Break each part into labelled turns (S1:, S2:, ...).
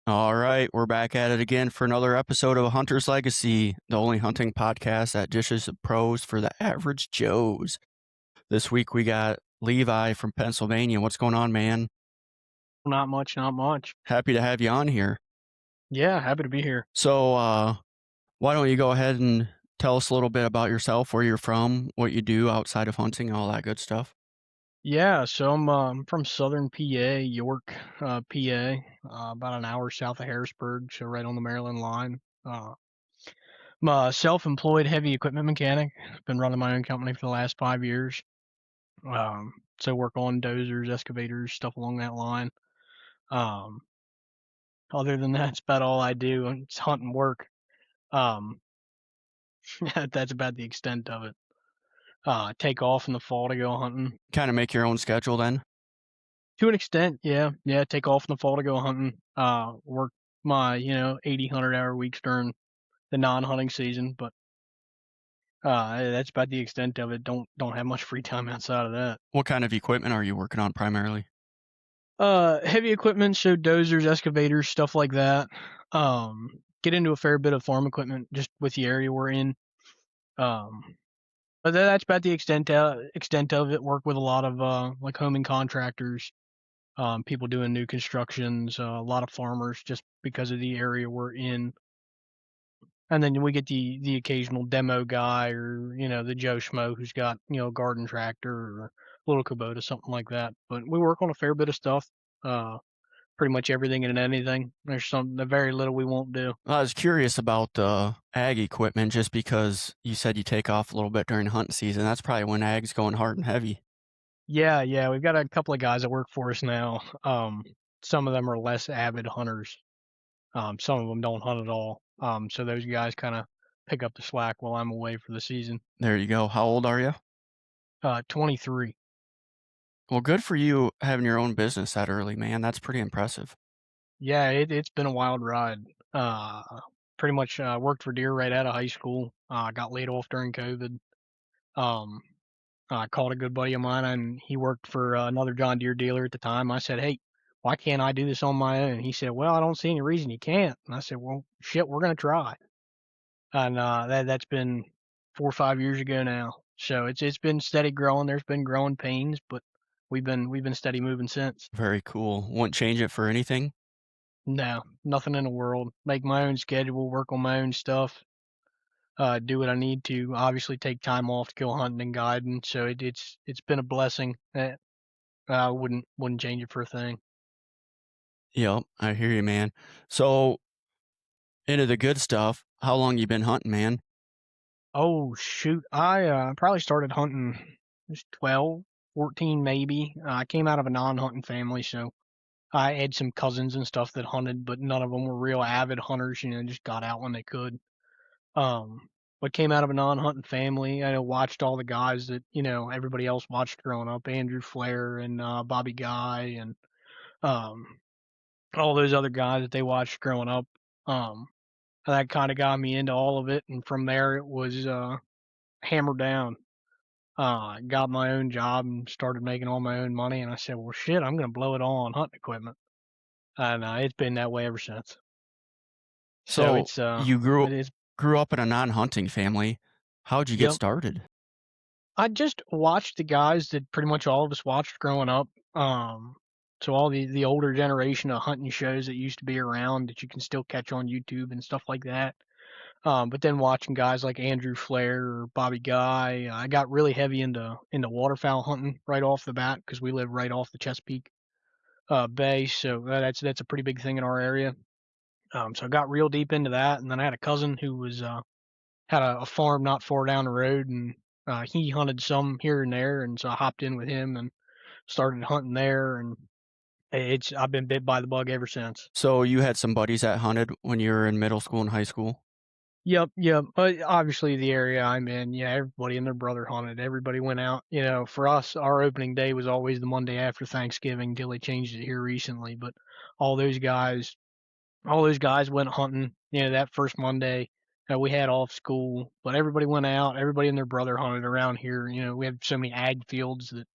S1: All right, we're back at it again for another episode of A Hunter's Legacy, the only hunting podcast that dishes the pros for the average Joes. This week we got Levi from Pennsylvania. What's going on, man?
S2: Not much, not much.
S1: Happy to have you on here.
S2: Yeah, happy to be here.
S1: So, why don't you go ahead and tell us a little bit about yourself, where you're from, what you do outside of hunting, all that good stuff?
S2: Yeah, so I'm from southern PA, York, PA, about an hour south of Harrisburg, so right on the Maryland line. I'm a self-employed heavy equipment mechanic. Been running my own company for the last 5 years. So work on dozers, excavators, stuff along that line. Um, Other than that, it's about all I do. It's hunt and work. Um, that's about the extent of it. Take off in the fall to go hunting.
S1: Kind of make your own schedule then?
S2: To an extent, yeah. Yeah, take off in the fall to go hunting. Work my, 80, 100-hour weeks during the non-hunting season, but that's about the extent of it. Don't have much free time outside of that.
S1: What kind of equipment are you working on primarily?
S2: Heavy equipment, so dozers, excavators, stuff like that. Get into a fair bit of farm equipment just with the area we're in. Um, but that's about the extent of it. Work with a lot of like homing contractors, people doing new constructions, a lot of farmers just because of the area we're in. And then we get the occasional demo guy or, the Joe Schmo who's got, a garden tractor or a little Kubota, something like that. But we work on a fair bit of stuff, pretty much everything and anything. There's the very little we won't do.
S1: I was curious about the ag equipment just because you said you take off a little bit during hunting season. That's probably when ag's going hard and heavy.
S2: Yeah, yeah, we've got a couple of guys that work for us now. Some of them are less avid hunters. Some of them don't hunt at all. So those guys kind of pick up the slack while I'm away for the season.
S1: There you go. How old are you?
S2: 23.
S1: Well, good for you having your own business that early, man. That's pretty impressive.
S2: Yeah, it's been a wild ride. Uh, Pretty much worked for deer right out of high school. Got laid off during COVID. Um, I called a good buddy of mine, and he worked for another John Deere dealer at the time. I said, "Hey, why can't I do this on my own?" He said, "Well, I don't see any reason you can't." And I said, "Well, shit, we're gonna try." And that's been 4 or 5 years ago now. So it's been steady growing. There's been growing pains, but we've been steady moving since.
S1: Very cool. Wouldn't change it for anything.
S2: No, nothing in the world. Make my own schedule, work on my own stuff, do what I need to. Obviously, take time off to go hunting and guiding. So it's been a blessing. I wouldn't change it for a thing.
S1: Yep, I hear you, man. So into the good stuff. How long you been hunting, man?
S2: Oh shoot, I probably started hunting just 12, 14 maybe. I came out of a non-hunting family, so I had some cousins and stuff that hunted, but none of them were real avid hunters. Just got out when they could. But came out of a non-hunting family. I watched all the guys that everybody else watched growing up: Andrew Flair and Bobby Guy and um, all those other guys that they watched growing up. Um, that kind of got me into all of it, and from there it was hammered down. Got my own job and started making all my own money, and I said, "Well, shit, I'm gonna blow it all on hunting equipment," and it's been that way ever since. So
S1: So
S2: it's
S1: you grew
S2: it is.
S1: grew up in a non-hunting family. How'd you get
S2: Yep.
S1: started?
S2: I just watched the guys that pretty much all of us watched growing up. So all the older generation of hunting shows that used to be around that you can still catch on YouTube and stuff like that. But then watching guys like Andrew Flair or Bobby Guy, I got really heavy into waterfowl hunting right off the bat because we live right off the Chesapeake Bay, so that's a pretty big thing in our area. So I got real deep into that, and then I had a cousin who was had a farm not far down the road, and he hunted some here and there, and so I hopped in with him and started hunting there, and it's I've been bit by the bug ever since.
S1: So you had some buddies that hunted when you were in middle school and high school?
S2: Yep, yep. But obviously, the area I'm in, yeah, everybody and their brother hunted. Everybody went out. For us, our opening day was always the Monday after Thanksgiving until they changed it here recently. But all those guys, all those guys went hunting. That first Monday we had off school, but everybody went out. Everybody and their brother hunted around here. We have so many ag fields that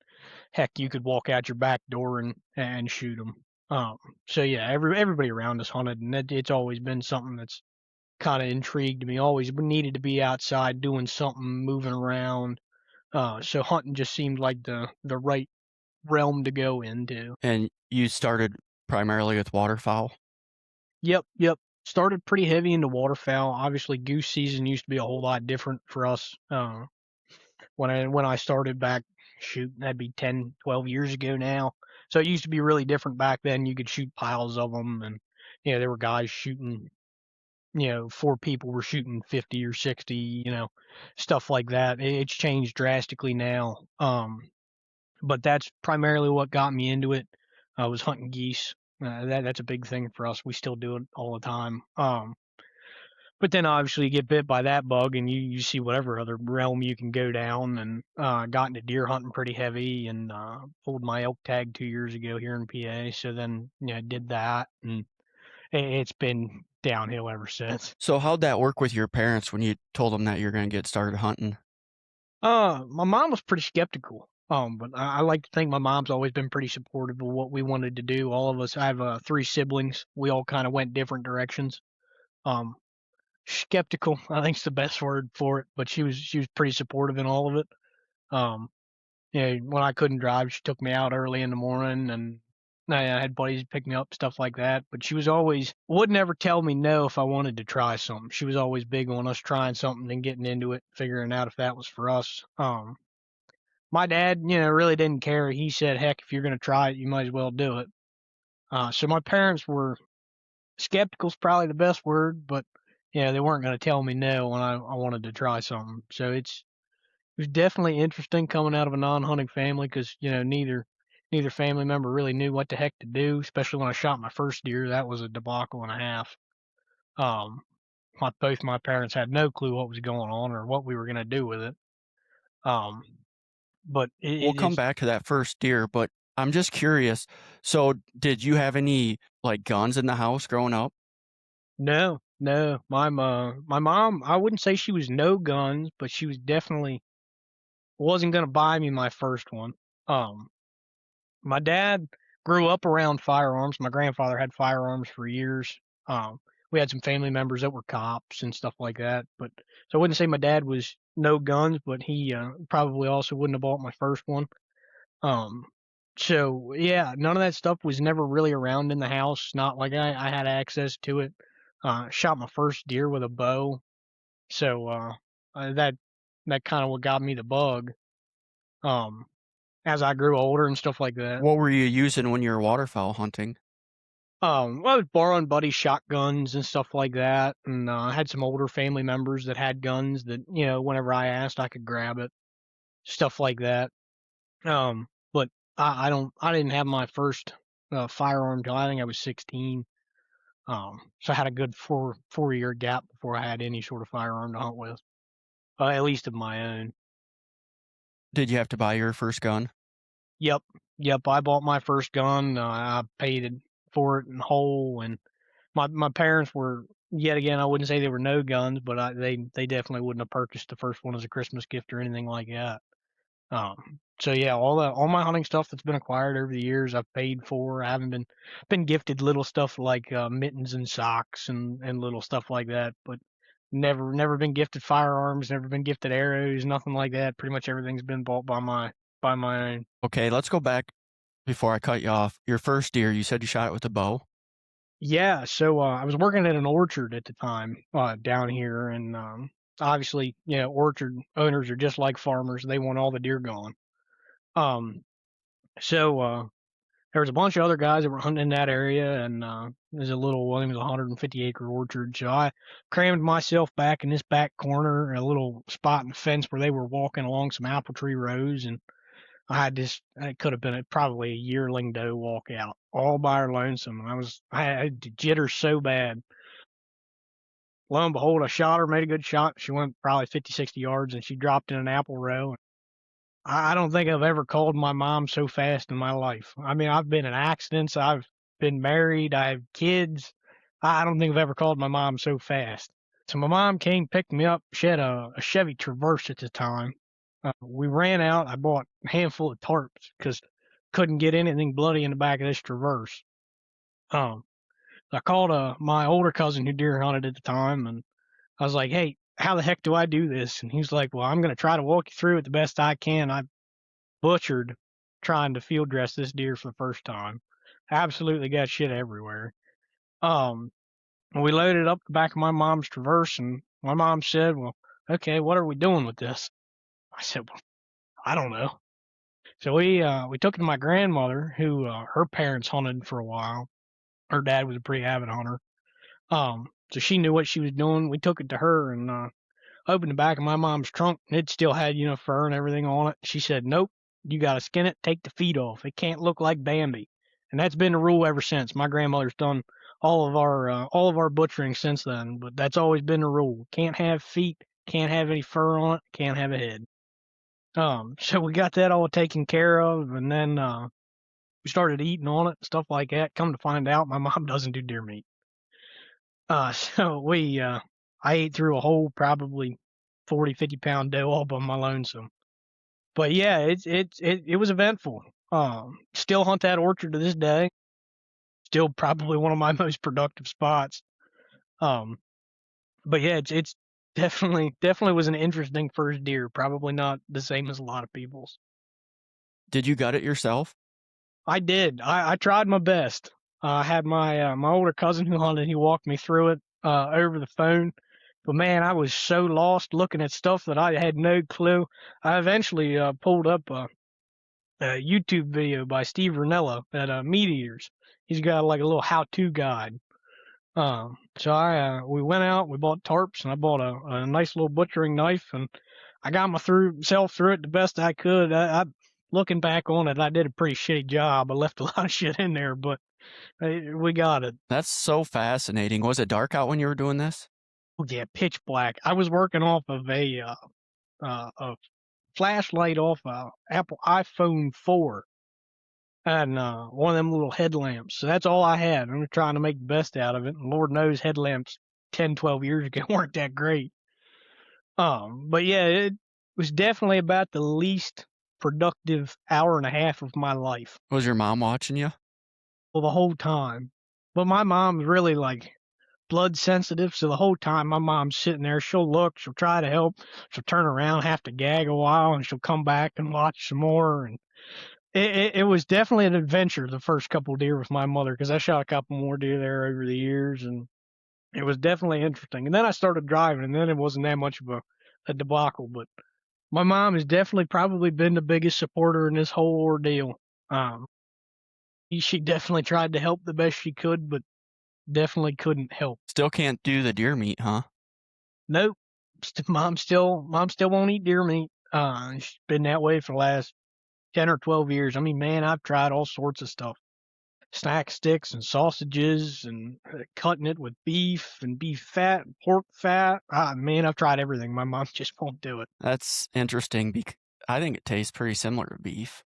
S2: heck, you could walk out your back door and shoot them. Um, so yeah, everybody around us hunted, and it's always been something that's kind of intrigued me. Always needed to be outside doing something, moving around. So hunting just seemed like the right realm to go into.
S1: And you started primarily with waterfowl?
S2: Yep, yep. Started pretty heavy into waterfowl. Obviously, goose season used to be a whole lot different for us. When I started back, shoot, that'd be 10, 12 years ago now. So it used to be really different back then. You could shoot piles of them, and there were guys shooting. Four people were shooting 50 or 60. Stuff like that. It's changed drastically now. But that's primarily what got me into it. Was hunting geese. That's a big thing for us. We still do it all the time. But then obviously you get bit by that bug and you see whatever other realm you can go down, and got into deer hunting pretty heavy, and pulled my elk tag 2 years ago here in PA. So then I did that, and it's been downhill ever since.
S1: So how'd that work with your parents when you told them that you're gonna get started hunting?
S2: My mom was pretty skeptical. But I like to think my mom's always been pretty supportive of what we wanted to do. All of us, I have three siblings. We all kind of went different directions. Um, Skeptical, I think's the best word for it, but she was pretty supportive in all of it. Um, when I couldn't drive, she took me out early in the morning, and I had buddies pick me up, stuff like that. But she was always would never tell me no if I wanted to try something. She was always big on us trying something and getting into it, figuring out if that was for us. My dad, really didn't care. He said, "Heck, if you're gonna try it, you might as well do it." So my parents were skeptical's probably the best word, but yeah, they weren't gonna tell me no when I wanted to try something. So it was definitely interesting coming out of a non-hunting family, because neither family member really knew what the heck to do. Especially when I shot my first deer, that was a debacle and a half. Um, both my parents had no clue what was going on or what we were gonna do with it. Um, but
S1: We'll
S2: it
S1: come
S2: is
S1: back to that first deer, but I'm just curious. So did you have any like guns in the house growing up?
S2: no, no. My mom, I wouldn't say she was no guns, but she was definitely wasn't gonna buy me my first one. Um, My dad grew up around firearms. My grandfather had firearms for years. Um, we had some family members that were cops and stuff like that. But so I wouldn't say my dad was no guns, but he probably also wouldn't have bought my first one. Um, so yeah, none of that stuff was never really around in the house. Not like I had access to it. Shot my first deer with a bow. So that kind of what got me the bug. Um, as I grew older and stuff like that.
S1: What were you using when you were waterfowl hunting?
S2: I was borrowing buddies' shotguns and stuff like that, and I had some older family members that had guns that whenever I asked, I could grab it, stuff like that. But I didn't have my first firearm till I think I was 16. So I had a good four-year gap before I had any sort of firearm to hunt with, at least of my own.
S1: Did you have to buy your first gun?
S2: Yep, yep. I bought my first gun. I paid for it in whole, and my parents were, yet again, I wouldn't say they were no guns, but they definitely wouldn't have purchased the first one as a Christmas gift or anything like that. So yeah, all my hunting stuff that's been acquired over the years, I've paid for. I haven't been gifted little stuff like mittens and socks and little stuff like that, but never been gifted firearms, never been gifted arrows, nothing like that. Pretty much everything's been bought by my own.
S1: Okay, let's go back before I cut you off. Your first deer, you said you shot it with a bow.
S2: Yeah, so I was working at an orchard at the time down here, and obviously, orchard owners are just like farmers; they want all the deer gone. Um, so there was a bunch of other guys that were hunting in that area, and there's a little, I think it was a 150-acre orchard. So I crammed myself back in this back corner, a little spot in the fence where they were walking along some apple tree rows, and I had this. It could have been probably a yearling doe walkout, all by her lonesome. And I had the jitters so bad. Lo and behold, I shot her, made a good shot. She went probably 50, 60 yards, and she dropped in an apple row. I don't think I've ever called my mom so fast in my life. I mean, I've been in accidents, I've been married, I have kids. I don't think I've ever called my mom so fast. So my mom came, picked me up. She had a Chevy Traverse at the time. We ran out. I bought a handful of tarps because couldn't get anything bloody in the back of this Traverse. Um, I called my older cousin who deer hunted at the time, and I was like, "Hey, how the heck do I do this?" And he's like, "Well, I'm gonna try to walk you through it the best I can. I butchered trying to field dress this deer for the first time. Absolutely got shit everywhere." Um, we loaded up the back of my mom's Traverse, and my mom said, "Well, okay, what are we doing with this?" I said, "Well, I don't know." So we took it to my grandmother, who her parents hunted for a while. Her dad was a pretty avid hunter. So she knew what she was doing. We took it to her and opened the back of my mom's trunk, and it still had, fur and everything on it. She said, "Nope, you got to skin it, take the feet off. It can't look like Bambi." And that's been the rule ever since. My grandmother's done all of our butchering since then, but that's always been the rule. Can't have feet, can't have any fur on it, can't have a head. So we got that all taken care of, and then we started eating on it, stuff like that. Come to find out, my mom doesn't do deer meat. So I ate through a whole probably 40, 50 pound doe all by my lonesome. But yeah, it was eventful. Still hunt that orchard to this day. Still probably one of my most productive spots. Um, but yeah, it's definitely was an interesting first deer. Probably not the same as a lot of people's.
S1: Did you gut it yourself?
S2: I did. I tried my best. I had my older cousin who hunted. He walked me through it over the phone. But man, I was so lost looking at stuff that I had no clue. I eventually pulled up a YouTube video by Steve Ranella at Meat Eaters. He's got like a little how-to guide. So we went out, we bought tarps, and I bought a nice little butchering knife, and I got myself through it the best I could. Looking back on it, I did a pretty shitty job. I left a lot of shit in there, but we got it.
S1: That's so fascinating. Was it dark out when you were doing this?
S2: Oh, yeah, pitch black. I was working off of a flashlight off a Apple iPhone 4 and one of them little headlamps. So that's all I had. I'm trying to make the best out of it. And Lord knows headlamps 10, 12 years ago weren't that great. But yeah, it was definitely about the least productive hour and a half of my life.
S1: Was your mom watching you?
S2: Well, the whole time. But my mom's really like blood sensitive, so the whole time my mom's sitting there, she'll look, she'll try to help, she'll turn around, have to gag a while, and she'll come back and watch some more. And it was definitely an adventure the first couple of deer with my mother, because I shot a couple more deer there over the years, and it was definitely interesting. And then I started driving, and then it wasn't that much of a debacle. But my mom has definitely probably been the biggest supporter in this whole ordeal. Um, she definitely tried to help the best she could, but definitely couldn't help.
S1: Still can't do the deer meat, huh?
S2: Nope. Mom still won't eat deer meat. She's been that way for the last 10 or 12 years. I mean, man, I've tried all sorts of stuff. Snack sticks and sausages and cutting it with beef and beef fat and pork fat. Man, I've tried everything. My mom just won't do it.
S1: That's interesting because I think it tastes pretty similar to beef.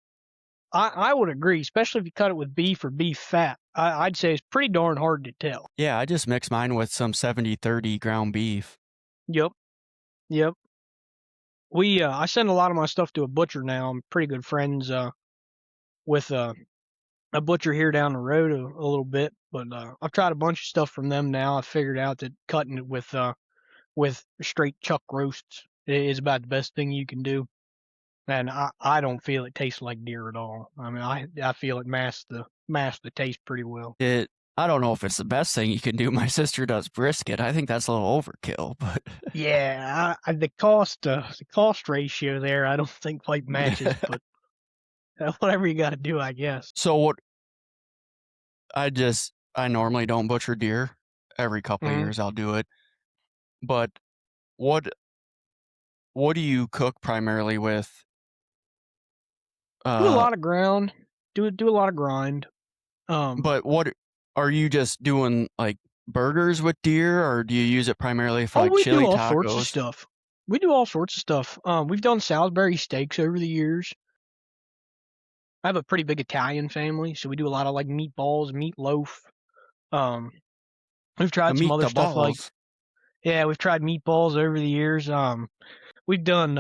S2: I would agree, especially if you cut it with beef or beef fat. I'd say it's pretty darn hard to tell.
S1: Yeah, I just mix mine with some 70/30 ground beef.
S2: Yep. Yep. I send a lot of my stuff to a butcher now. I'm pretty good friends with a butcher here down the road a little bit, but I've tried a bunch of stuff from them now. I figured out that cutting it with straight chuck roasts is about the best thing you can do, and I don't feel it tastes like deer at all. I mean, I feel it masks the taste pretty well.
S1: I don't know if it's the best thing you can do. My sister does brisket. I think that's a little overkill, but
S2: Yeah, the cost ratio there I don't think quite matches, but whatever you got to do, I guess.
S1: So what I normally don't butcher deer. Every couple of
S2: Mhm.
S1: years I'll do it. But what do you cook primarily with?
S2: Do a
S1: Uh,
S2: lot of ground, do a lot of grind.
S1: but what are you just doing, like burgers with deer, or do you use it primarily for
S2: Oh,
S1: like
S2: we do
S1: chili
S2: all sorts of
S1: tacos?
S2: stuff. We do all sorts of stuff. We've done Salisbury steaks over the years. I have a pretty big Italian family, so we do a lot of like meatballs, meatloaf. Um, we've
S1: The
S2: tried some
S1: meat
S2: other
S1: the
S2: stuff like
S1: balls.
S2: yeah, we've tried meatballs over the years. we've done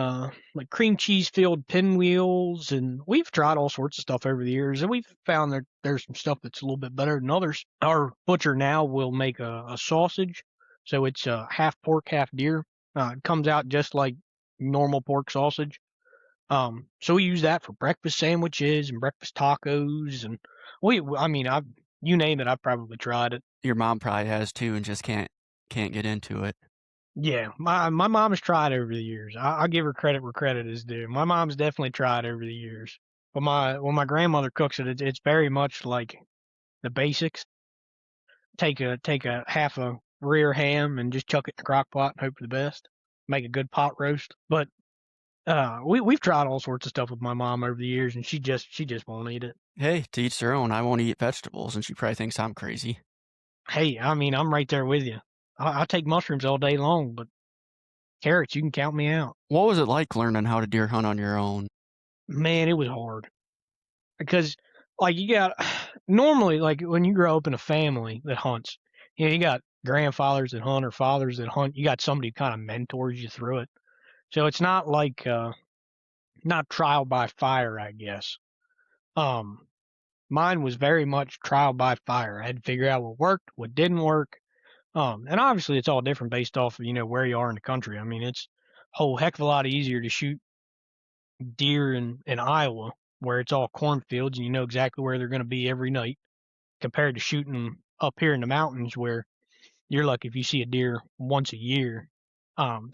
S2: like cream cheese filled pinwheels, and we've tried all sorts of stuff over the years, and we've found that there's some stuff that's a little bit better than others. Our butcher now will make a sausage, so it's half pork, half deer. It comes out just like normal pork sausage. So we use that for breakfast sandwiches and breakfast tacos, and I mean, you name it, I've probably tried it.
S1: Your mom probably has too and just can't get into it.
S2: Yeah, my mom has tried over the years. I'll give her credit where credit is due. My mom's definitely tried over the years. But when my grandmother cooks it, it's very much like the basics. Take a half a rear ham and just chuck it in the crock pot and hope for the best. Make a good pot roast. But we've tried all sorts of stuff with my mom over the years, and she just won't eat it.
S1: Hey, to each their own. I won't eat vegetables, and she probably thinks I'm crazy.
S2: Hey, I mean, I'm right there with you. I'll take mushrooms all day long, but carrots, you can count me out.
S1: What was it like learning how to deer hunt on your own?
S2: Man, it was hard because, like, you got normally, like, when you grow up in a family that hunts, you got grandfathers that hunt or fathers that hunt. You got somebody who kind of mentors you through it. So it's not like not trial by fire, I guess. Um, Mine was very much trial by fire. I had to figure out what worked, what didn't work. And obviously it's all different based off of, where you are in the country. I mean, it's a whole heck of a lot easier to shoot deer in Iowa where it's all cornfields and you know exactly where they're going to be every night compared to shooting them up here in the mountains where you're lucky if you see a deer once a year.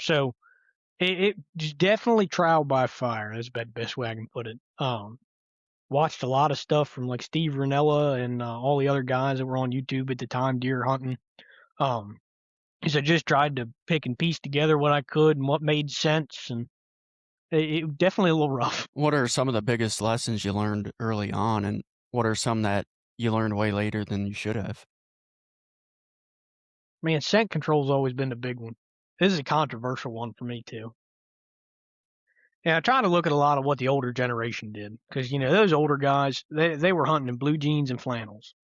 S2: So it's definitely trial by fire. That's the best way I can put it. Watched a lot of stuff from like Steve Ranella and all the other guys that were on YouTube at the time, deer hunting. Um, so I just tried to pick and piece together what I could and what made sense, and it definitely a little rough.
S1: What are some of the biggest lessons you learned early on, and what are some that you learned way later than you should have?
S2: Man, scent control's always been the big one. This is a controversial one for me too. Yeah, I try to look at a lot of what the older generation did because those older guys they were hunting in blue jeans and flannels,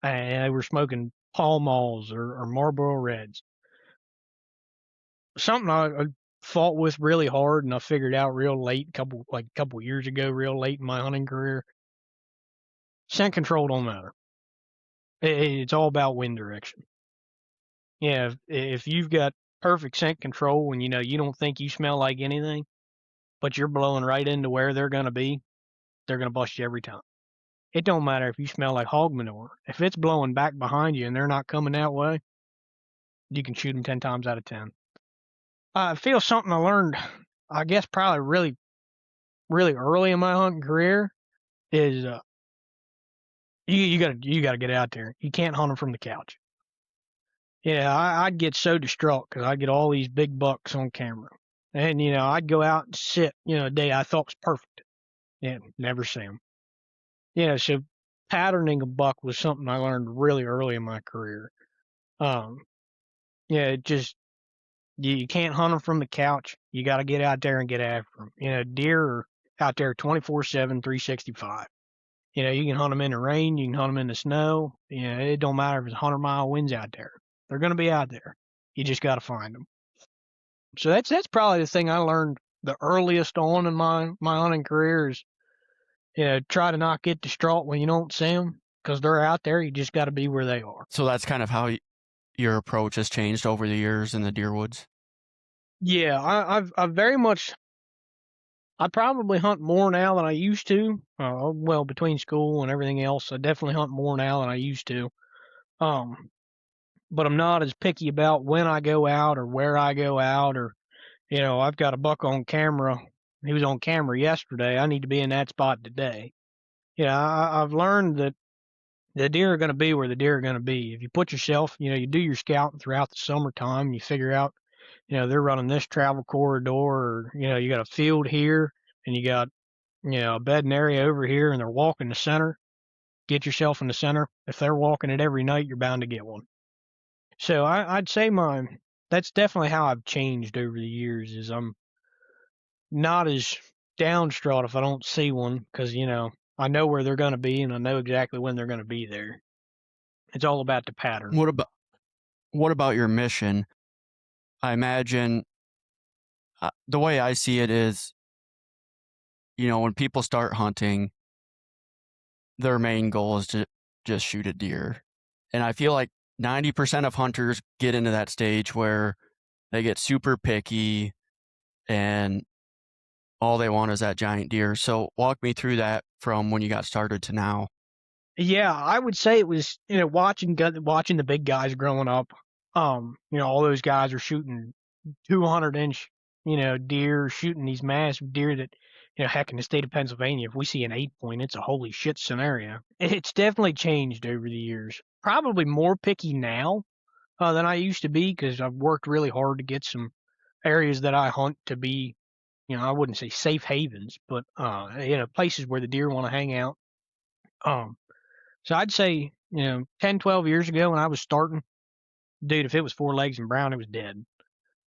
S2: and they were smoking Pall Malls or Marlboro Reds. Something I fought with really hard, and I figured out real late, couple years ago, real late in my hunting career. Scent control don't matter. It's all about wind direction. Yeah, if you've got perfect scent control and you don't think you smell like anything, but you're blowing right into where they're gonna be, they're gonna bust you every time. It don't matter if you smell like hog manure. If it's blowing back behind you and they're not coming that way, you can shoot them 10 times out of 10. I feel something I learned, I guess, probably really, really early in my hunting career is you gotta get out there. You can't hunt them from the couch. Yeah, I'd get so distraught because I'd get all these big bucks on camera, and I'd go out and sit, a day I thought was perfect, and never see them. So patterning a buck was something I learned really early in my career. Um, yeah, it just you can't hunt them from the couch. You got to get out there and get after them. Deer are out there 24/7, 365. You can hunt them in the rain, you can hunt them in the snow. It don't matter if it's 100-mile winds out there. They're going to be out there. You just got to find them. So that's probably the thing I learned the earliest on in my hunting career is, try to not get distraught when you don't see them because they're out there. You just got to be where they are.
S1: So that's kind of how your approach has changed over the years in the deer woods?
S2: Yeah, I've very much. I probably hunt more now than I used to. Well, between school and everything else, I definitely hunt more now than I used to. Um, but I'm not as picky about when I go out or where I go out or, I've got a buck on camera. He was on camera yesterday. I need to be in that spot today. I've learned that the deer are going to be where the deer are going to be. If you put yourself, you do your scouting throughout the summertime, and you figure out, they're running this travel corridor, or, you got a field here and you got, a bedding area over here, and they're walking the center. Get yourself in the center. If they're walking it every night, you're bound to get one. So I'd say that's definitely how I've changed over the years. Is I'm not as downstraught if I don't see one because I know where they're going to be and I know exactly when they're going to be there. It's all about the pattern.
S1: What about your mission? I imagine the way I see it is, when people start hunting, their main goal is to just shoot a deer. And I feel like 90% of hunters get into that stage where they get super picky and all they want is that giant deer. So walk me through that from when you got started to now.
S2: Yeah, I would say it was, watching the big guys growing up. All those guys are shooting 200-inch, deer, shooting these massive deer that, heck, in the state of Pennsylvania, if we see an 8-point, it's a holy shit scenario. It's definitely changed over the years. Probably more picky now than I used to be because I've worked really hard to get some areas that I hunt to be, I wouldn't say safe havens, but places where the deer want to hang out. Um, so I'd say, 10, 12 years ago when I was starting, dude, if it was 4 legs and brown, it was dead.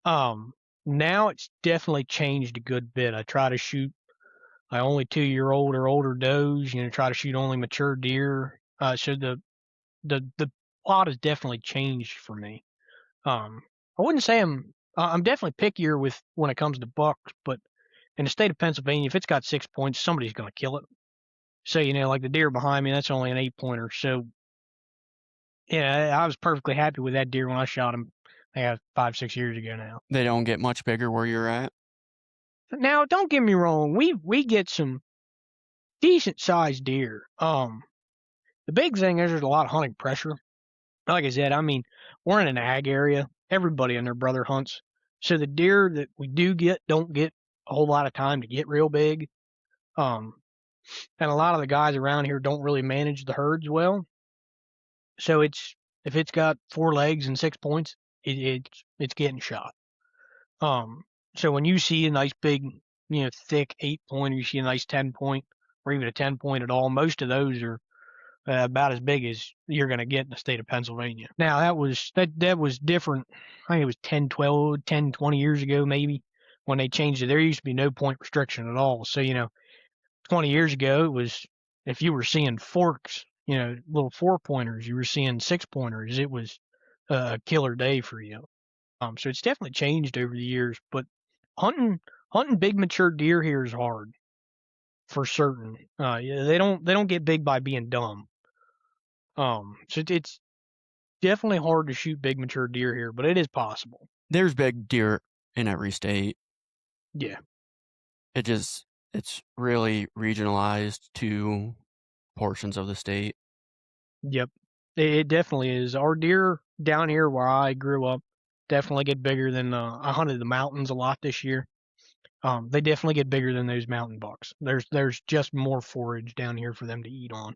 S2: Um, Now it's definitely changed a good bit. I try to shoot only 2-year-old or older does, try to shoot only mature deer. So the plot has definitely changed for me. I wouldn't say I'm definitely pickier with when it comes to bucks, but in the state of Pennsylvania, if it's got 6 points, somebody's going to kill it. So, like the deer behind me, that's only an 8-pointer. So, yeah, I was perfectly happy with that deer when I shot him. Yeah, 5, 6 years ago now.
S1: They don't get much bigger where you're at.
S2: Now, don't get me wrong, we get some decent sized deer. The big thing is there's a lot of hunting pressure. Like I said, I mean, we're in an ag area. Everybody and their brother hunts. So the deer that we do get don't get a whole lot of time to get real big. Um, and a lot of the guys around here don't really manage the herds well. So if it's got 4 legs and 6 points, it's getting shot. Um, so when you see a nice big, thick 8 point, or you see a nice 10 point, or even a 10 point at all, most of those are about as big as you're going to get in the state of Pennsylvania. Now that was different. I think it was 10, 12, 10, 20 years ago maybe when they changed it. There used to be no point restriction at all. So 20 years ago it was if you were seeing forks, little 4 pointers, you were seeing 6 pointers. It was a killer day for you. So it's definitely changed over the years, but hunting hunting big mature deer here is hard for certain. Yeah, they don't get big by being dumb. So it's definitely hard to shoot big mature deer here, but it is possible.
S1: There's big deer in every state.
S2: Yeah.
S1: It's really regionalized to portions of the state.
S2: Yep. It definitely is. Our deer down here where I grew up definitely get bigger than I hunted the mountains a lot this year. They definitely get bigger than those mountain bucks. There's just more forage down here for them to eat on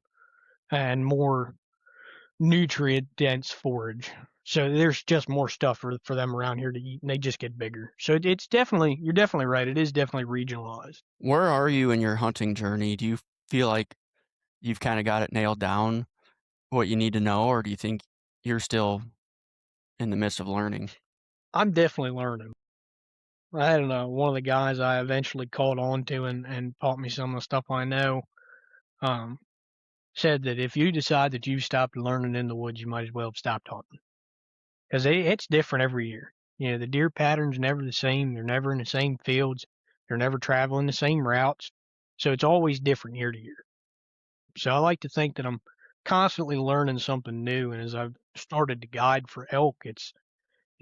S2: and more nutrient dense forage. So there's just more stuff for them around here to eat, and they just get bigger. So it's definitely you're definitely right. It is definitely regionalized.
S1: Where are you in your hunting journey? Do you feel like you've kind of got it nailed down, what you need to know, or do you think you're still in the midst of learning?
S2: I'm definitely learning. I had one of the guys I eventually caught on to and taught me some of the stuff I know. Um, Said that if you decide that you've stopped learning in the woods, you might as well have stopped hunting because it's different every year. The deer patterns never the same. They're never in the same fields. They're never traveling the same routes. So it's always different year to year. So I like to think that I'm constantly learning something new. And as I've started to guide for elk, it's,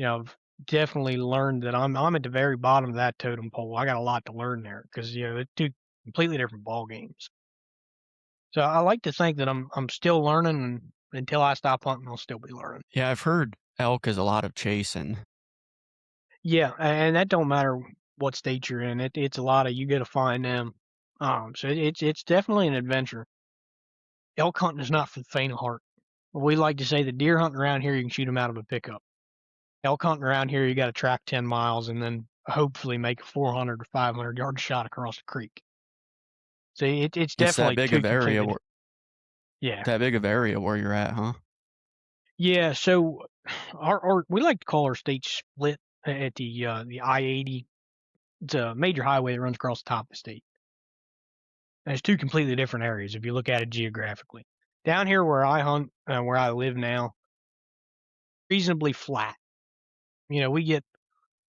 S2: I've definitely learned that I'm at the very bottom of that totem pole. I got a lot to learn there because, it's two completely different ball games. So I like to think that I'm still learning, and until I stop hunting, I'll still be learning.
S1: Yeah, I've heard elk is a lot of chasing.
S2: Yeah, and that don't matter what state you're in. It's a lot of you got to find them. So it's definitely an adventure. Elk hunting is not for the faint of heart. We like to say the deer hunting around here, you can shoot them out of a pickup. Elk hunting around here, you got to track 10 miles and then hopefully make a 400 or 500-yard shot across the creek. So it's
S1: It's that
S2: definitely
S1: big
S2: two
S1: of area
S2: completely.
S1: where
S2: Yeah.
S1: that big of area where you're at, huh?
S2: Yeah, so our we like to call our state split at the I-80. It's a major highway that runs across the top of the state. And it's two completely different areas if you look at it geographically. Down here where I hunt, where I live now, reasonably flat. We get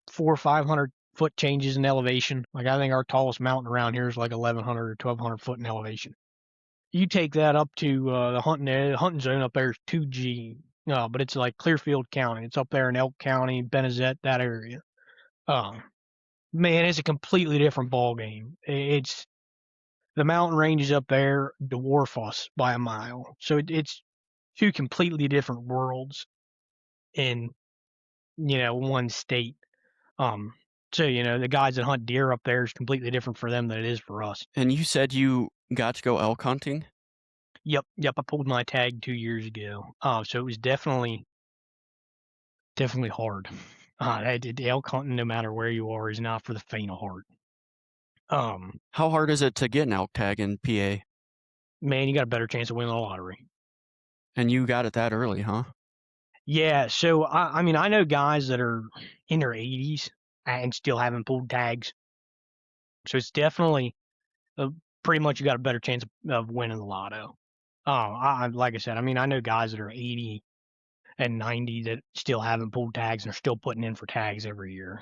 S2: 400 or 500 foot changes in elevation. Like I think our tallest mountain around here is like 1,100 or 1,200 foot in elevation. You take that up to the hunting area. The hunting zone up there is 2G. No, but it's like Clearfield County. It's up there in Elk County, Benezet, that area. Man, it's a completely different ball game. It's the mountain ranges up there dwarf us by a mile. So it's two completely different worlds in one state. So the guys that hunt deer up there is completely different for them than it is for us.
S1: And you said you got to go elk hunting?
S2: Yep. I pulled my tag 2 years ago. So it was definitely hard. Elk hunting, no matter where you are, is not for the faint of heart.
S1: How hard is it to get an elk tag in PA?
S2: Man, you got a better chance of winning the lottery.
S1: And you got it that early, huh?
S2: Yeah. So I mean, I know guys that are in their 80s and still haven't pulled tags. So it's definitely pretty much you got a better chance of winning the lotto. Like I said, I mean, I know guys that are 80 and 90 that still haven't pulled tags and are still putting in for tags every year.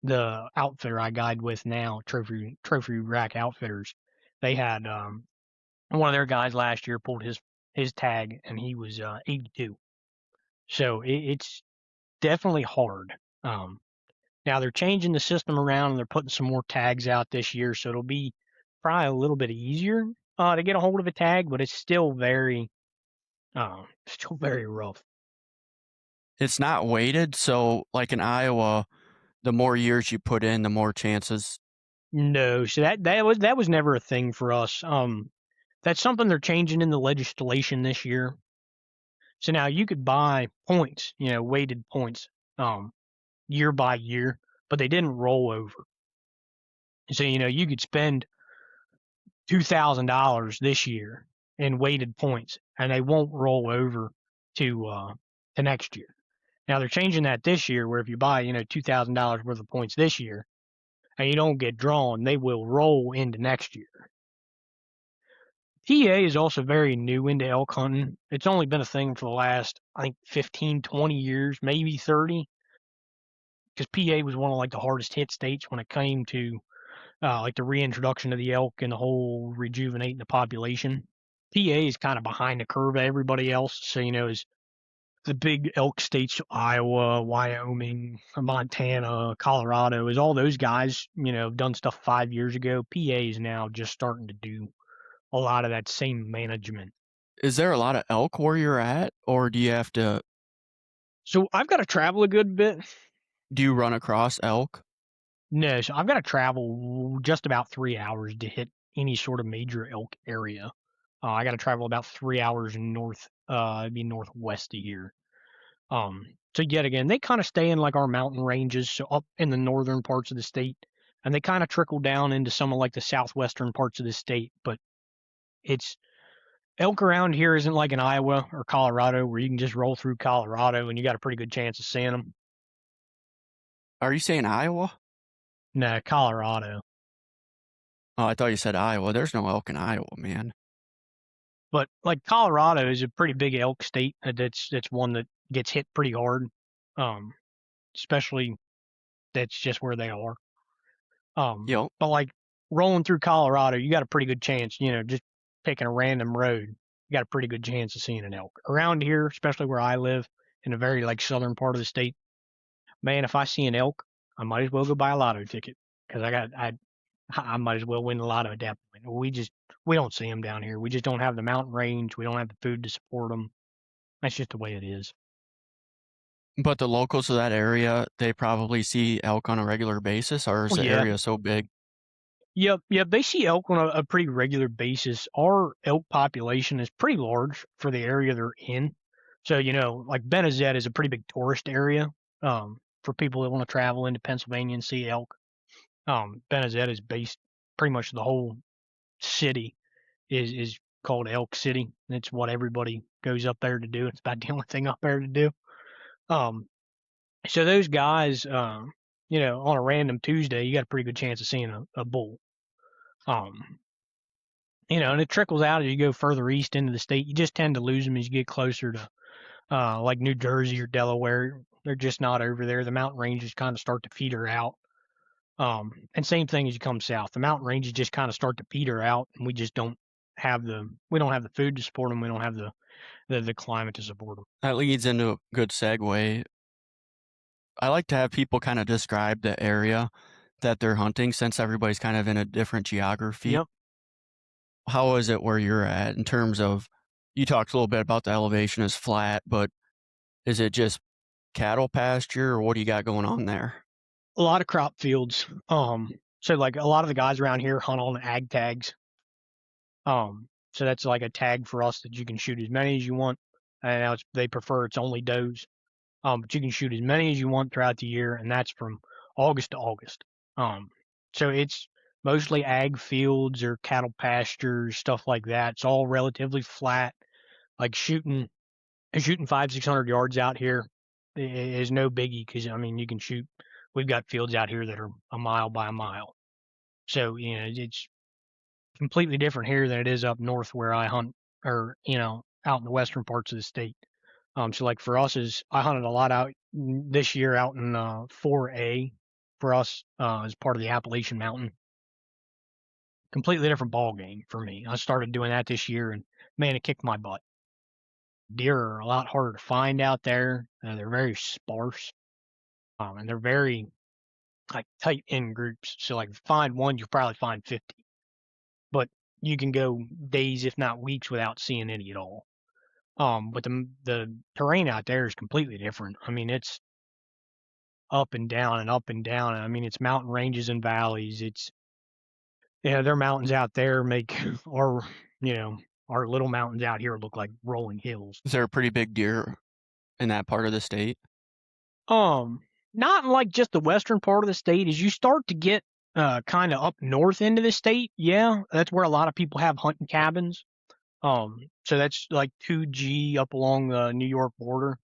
S2: The outfitter I guide with now, Trophy Rack Outfitters, they had one of their guys last year pulled his tag and he was 82. So it's definitely hard. Now they're changing the system around and they're putting some more tags out this year, so it'll be probably a little bit easier to get a hold of a tag, but it's still very rough.
S1: It's not weighted, so like in Iowa, the more years you put in, the more chances.
S2: No, so that was never a thing for us. That's something they're changing in the legislation this year. So now you could buy points, weighted points, year by year, but they didn't roll over. So you could spend $2,000 this year in weighted points, and they won't roll over to next year. Now they're changing that this year, where if you buy $2,000 worth of points this year and you don't get drawn, they will roll into next year. PA is also very new into elk hunting. It's only been a thing for the last, I think, 15, 20 years, maybe 30, because PA was one of like the hardest hit states when it came to like the reintroduction of the elk and the whole rejuvenating the population. PA is kind of behind the curve of everybody else. So, is the big elk states, Iowa, Wyoming, Montana, Colorado, is all those guys, done stuff 5 years ago. PA is now just starting to do a lot of that same management.
S1: Is there a lot of elk where you're at, or do you have to?
S2: So I've got to travel a good bit.
S1: Do you run across elk?
S2: No, so I've got to travel just about 3 hours to hit any sort of major elk area. I got to travel about 3 hours north, it'd be northwest of here. So yet again, they kind of stay in like our mountain ranges, so up in the northern parts of the state, and they kind of trickle down into some of like the southwestern parts of the state. But it's elk around here isn't like in Iowa or Colorado where you can just roll through Colorado and you got a pretty good chance of seeing them.
S1: Are you saying Iowa?
S2: No, Colorado.
S1: Oh, I thought you said Iowa. There's no elk in Iowa, man.
S2: But like Colorado is a pretty big elk state. That's one that gets hit pretty hard. Especially that's just where they are.
S1: Yep.
S2: But like rolling through Colorado, you got a pretty good chance, just picking a random road, you got a pretty good chance of seeing an elk. Around here, especially where I live in a very like southern part of the state, man, if I see an elk, I might as well go buy a lotto ticket because I might as well win the lotto at that point. We don't see them down here. We just don't have the mountain range. We don't have the food to support them. That's just the way it is.
S1: But the locals of that area, they probably see elk on a regular basis, or is
S2: Well,
S1: the
S2: yeah.
S1: area so big?
S2: Yep. They see elk on a pretty regular basis. Our elk population is pretty large for the area they're in. So, like Benezet is a pretty big tourist area for people that want to travel into Pennsylvania and see elk. Benezet is based pretty much the whole city is called Elk City. It's what everybody goes up there to do. It's about the only thing up there to do. So those guys, on a random Tuesday, you got a pretty good chance of seeing a bull. And it trickles out as you go further east into the state. You just tend to lose them as you get closer to like New Jersey or Delaware. They're just not over there. The mountain ranges kind of start to peter out. And same thing as you come south. The mountain ranges just kind of start to peter out, and we don't have the food to support them. We don't have the climate to support them.
S1: That leads into a good segue. I like to have people kind of describe the area that they're hunting since everybody's kind of in a different geography.
S2: Yep.
S1: How is it where you're at in terms of, you talked a little bit about the elevation is flat, but is it just cattle pasture or what do you got going on there?
S2: A lot of crop fields. So like a lot of the guys around here hunt on ag tags. So that's like a tag for us that you can shoot as many as you want. And now they prefer it's only does. But you can shoot as many as you want throughout the year, and that's from August to August. So it's mostly ag fields or cattle pastures, stuff like that. It's all relatively flat. Like shooting 500-600 yards out here is no biggie because I mean you can shoot. We've got fields out here that are a mile by a mile. So it's completely different here than it is up north where I hunt, or out in the western parts of the state. So like for us is I hunted a lot out this year out in 4A for us as part of the Appalachian Mountain. Completely different ball game for me. I started doing that this year, and man, it kicked my butt. Deer are a lot harder to find out there. They're very sparse, and they're very like tight in groups. So like if you find one, you probably find 50, but you can go days, if not weeks, without seeing any at all. But the terrain out there is completely different. I mean, it's up and down and up and down. I mean, it's mountain ranges and valleys. It's their mountains out there make our you know our little mountains out here look like rolling hills.
S1: Is there a pretty big deer in that part of the state?
S2: Um, Not in like just the western part of the state. As you start to get kind of up north into the state, yeah, that's where a lot of people have hunting cabins. So that's like 2G up along the New York border.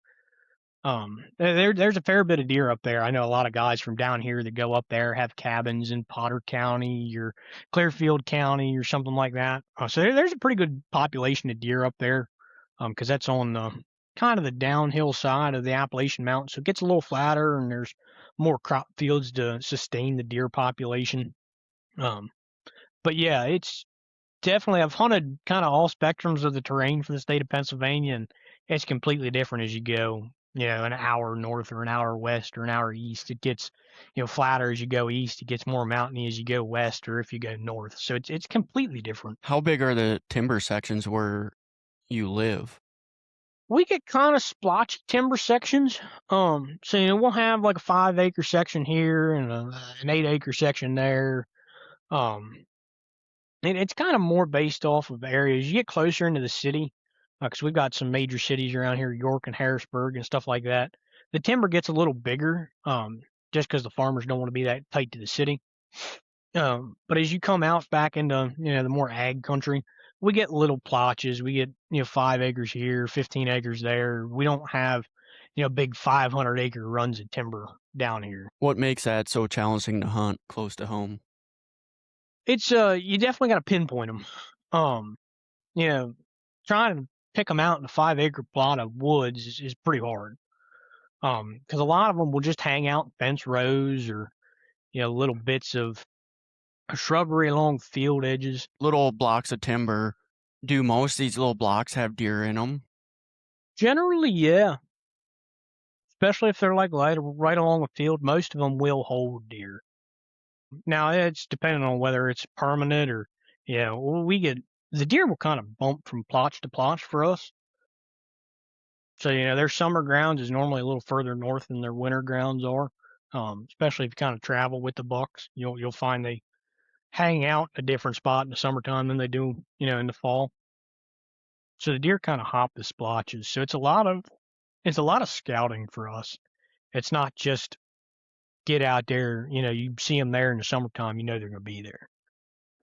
S2: There's a fair bit of deer up there. I know a lot of guys from down here that go up there have cabins in Potter County or Clearfield County or something like that. So there's a pretty good population of deer up there, because that's on the kind of the downhill side of the Appalachian Mountains. So it gets a little flatter and there's more crop fields to sustain the deer population. Um, but yeah, it's definitely, I've hunted kind of all spectrums of the terrain for the state of Pennsylvania, and it's completely different as you go, an hour north or an hour west or an hour east. It gets, flatter as you go east. It gets more mountainy as you go west or if you go north. So it's completely different.
S1: How big are the timber sections where you live?
S2: We get kind of splotchy timber sections. So we'll have like a 5 acre section here and an 8 acre section there. Um, And it's kind of more based off of areas. You get closer into the city, because we've got some major cities around here, York and Harrisburg and stuff like that. The timber gets a little bigger, just because the farmers don't want to be that tight to the city. But as you come out back into the more ag country, we get little plotches. We get 5 acres here, 15 acres there. We don't have big 500-acre runs of timber down here.
S1: What makes that so challenging to hunt close to home?
S2: It's you definitely got to pinpoint them. You know, Trying to pick them out in a 5 acre plot of woods is pretty hard. Because a lot of them will just hang out in fence rows or little bits of shrubbery along field edges.
S1: Little blocks of timber. Do most of these little blocks have deer in them?
S2: Generally, yeah. Especially if they're like right along a field, most of them will hold deer. Now it's depending on whether it's permanent or we get the deer will kind of bump from plotch to plotch for us. So their summer grounds is normally a little further north than their winter grounds are. Especially if you kind of travel with the bucks, you'll find they hang out a different spot in the summertime than they do in the fall. So the deer kind of hop the splotches. So it's a lot of scouting for us. It's not just get out there. You see them there in the summertime. They're going to be there.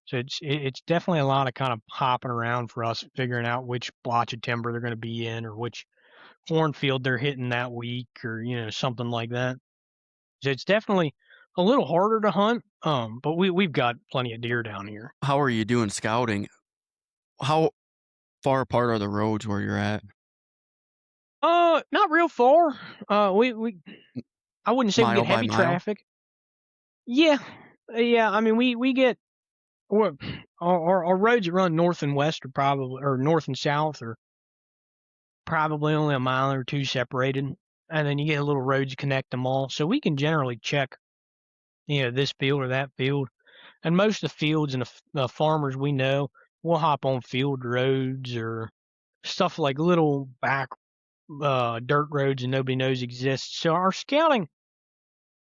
S2: So it's definitely a lot of kind of hopping around for us, figuring out which blotch of timber they're going to be in or which cornfield they're hitting that week or something like that. So it's definitely a little harder to hunt, but we've got plenty of deer down here.
S1: How are you doing scouting? How far apart are the roads where you're at?
S2: Not real far. We I wouldn't say we get
S1: Mile by
S2: heavy
S1: mile?
S2: traffic. Yeah, yeah. I mean, we get well, our roads that run north and west are probably, or north and south are probably only a mile or two separated, and then you get little roads connect them all, so we can generally check, this field or that field. And most of the fields and the farmers we know, we'll hop on field roads or stuff like little back dirt roads and nobody knows exist. So our scouting,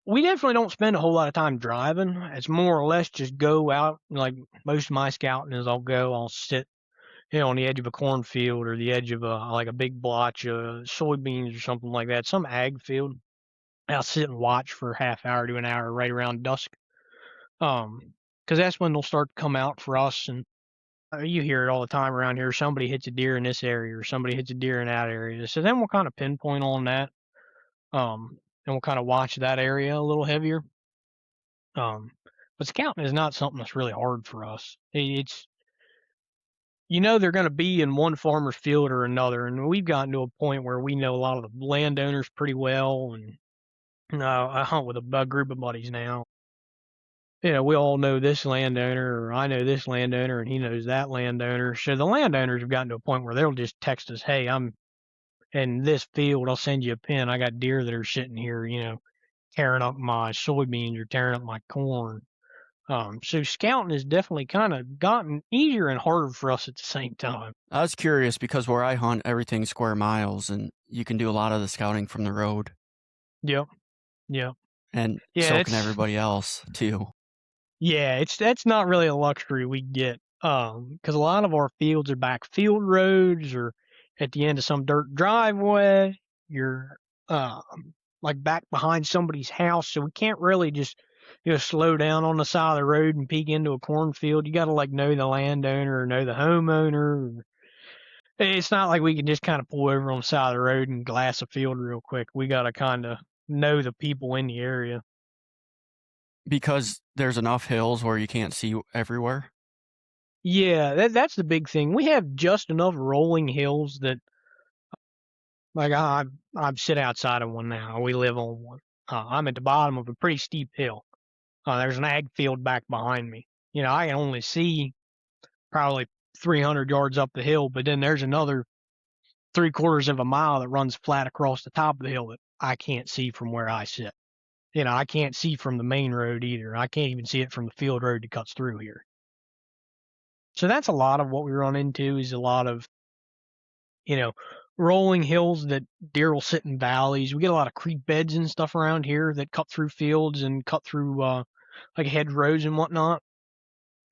S2: we definitely don't spend a whole lot of time driving. It's more or less just go out. Like most of my scouting is, I'll sit, on the edge of a cornfield or the edge of a big blotch of soybeans or something like that, some ag field. I'll sit and watch for a half hour to an hour right around dusk. Um, because that's when they'll start to come out for us. And you hear it all the time around here. Somebody hits a deer in this area, or somebody hits a deer in that area. So then we'll kind of pinpoint on that. And we'll kind of watch that area a little heavier. Um, but scouting is not something that's really hard for us. It's, they're going to be in one farmer's field or another, and we've gotten to a point where we know a lot of the landowners pretty well. And I hunt with a group of buddies now. We all know this landowner, or I know this landowner, and he knows that landowner. So the landowners have gotten to a point where they'll just text us, "Hey, I'm in this field. I'll send you a pin. I got deer that are sitting here, tearing up my soybeans or tearing up my corn." So scouting has definitely kind of gotten easier and harder for us at the same time.
S1: I was curious because where I hunt, everything's square miles, and you can do a lot of the scouting from the road,
S2: Yep, yep,
S1: and
S2: yeah.
S1: so can
S2: It's
S1: everybody else too.
S2: Yeah, that's not really a luxury we get, because a lot of our fields are back field roads or at the end of some dirt driveway. You're like back behind somebody's house, so we can't really just slow down on the side of the road and peek into a cornfield. You got to like know the landowner or know the homeowner. It's not like we can just kind of pull over on the side of the road and glass a field real quick. We got to kind of know the people in the area.
S1: Because there's enough hills where you can't see everywhere.
S2: Yeah, that's the big thing. We have just enough rolling hills that, like, I sit outside of one now. We live on one. I'm at the bottom of a pretty steep hill. There's an ag field back behind me. I can only see probably 300 yards up the hill, but then there's another 3/4 of a mile that runs flat across the top of the hill that I can't see from where I sit. I can't see from the main road either. I can't even see it from the field road that cuts through here. So that's a lot of what we run into is a lot of you know, rolling hills that deer will sit in valleys. We get a lot of creek beds and stuff around here that cut through fields and cut through like hedgerows and whatnot.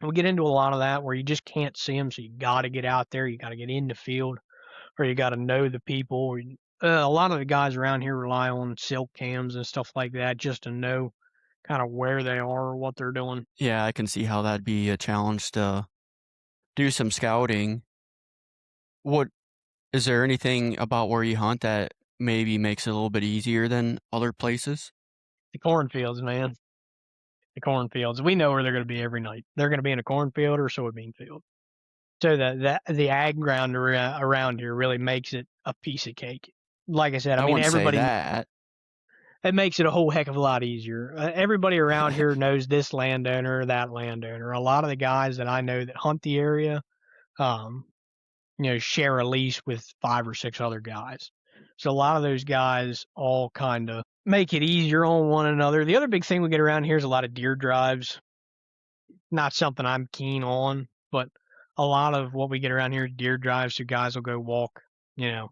S2: And we get into a lot of that where you just can't see them, so you got to get out there, you got to get in the field, or you got to know the people. A lot of the guys around here rely on silk cams and stuff like that just to know kind of where they are or what they're doing.
S1: Yeah, I can see how that'd be a challenge to do some scouting. What is there anything about where you hunt that maybe makes it a little bit easier than other places?
S2: The cornfields, man. The cornfields. We know where they're going to be every night. They're going to be in a cornfield or a soybean field. So the ag ground around here really makes it a piece of cake. Like I said, I
S1: I
S2: mean
S1: wouldn't say
S2: everybody.
S1: that.
S2: It makes it a whole heck of a lot easier. Everybody around here knows this landowner, that landowner. A lot of the guys that I know that hunt the area, um, share a lease with 5 or 6 other guys. So a lot of those guys all kind of make it easier on one another. The other big thing we get around here is a lot of deer drives. Not something I'm keen on, but a lot of what we get around here is deer drives. So guys will go walk, you know,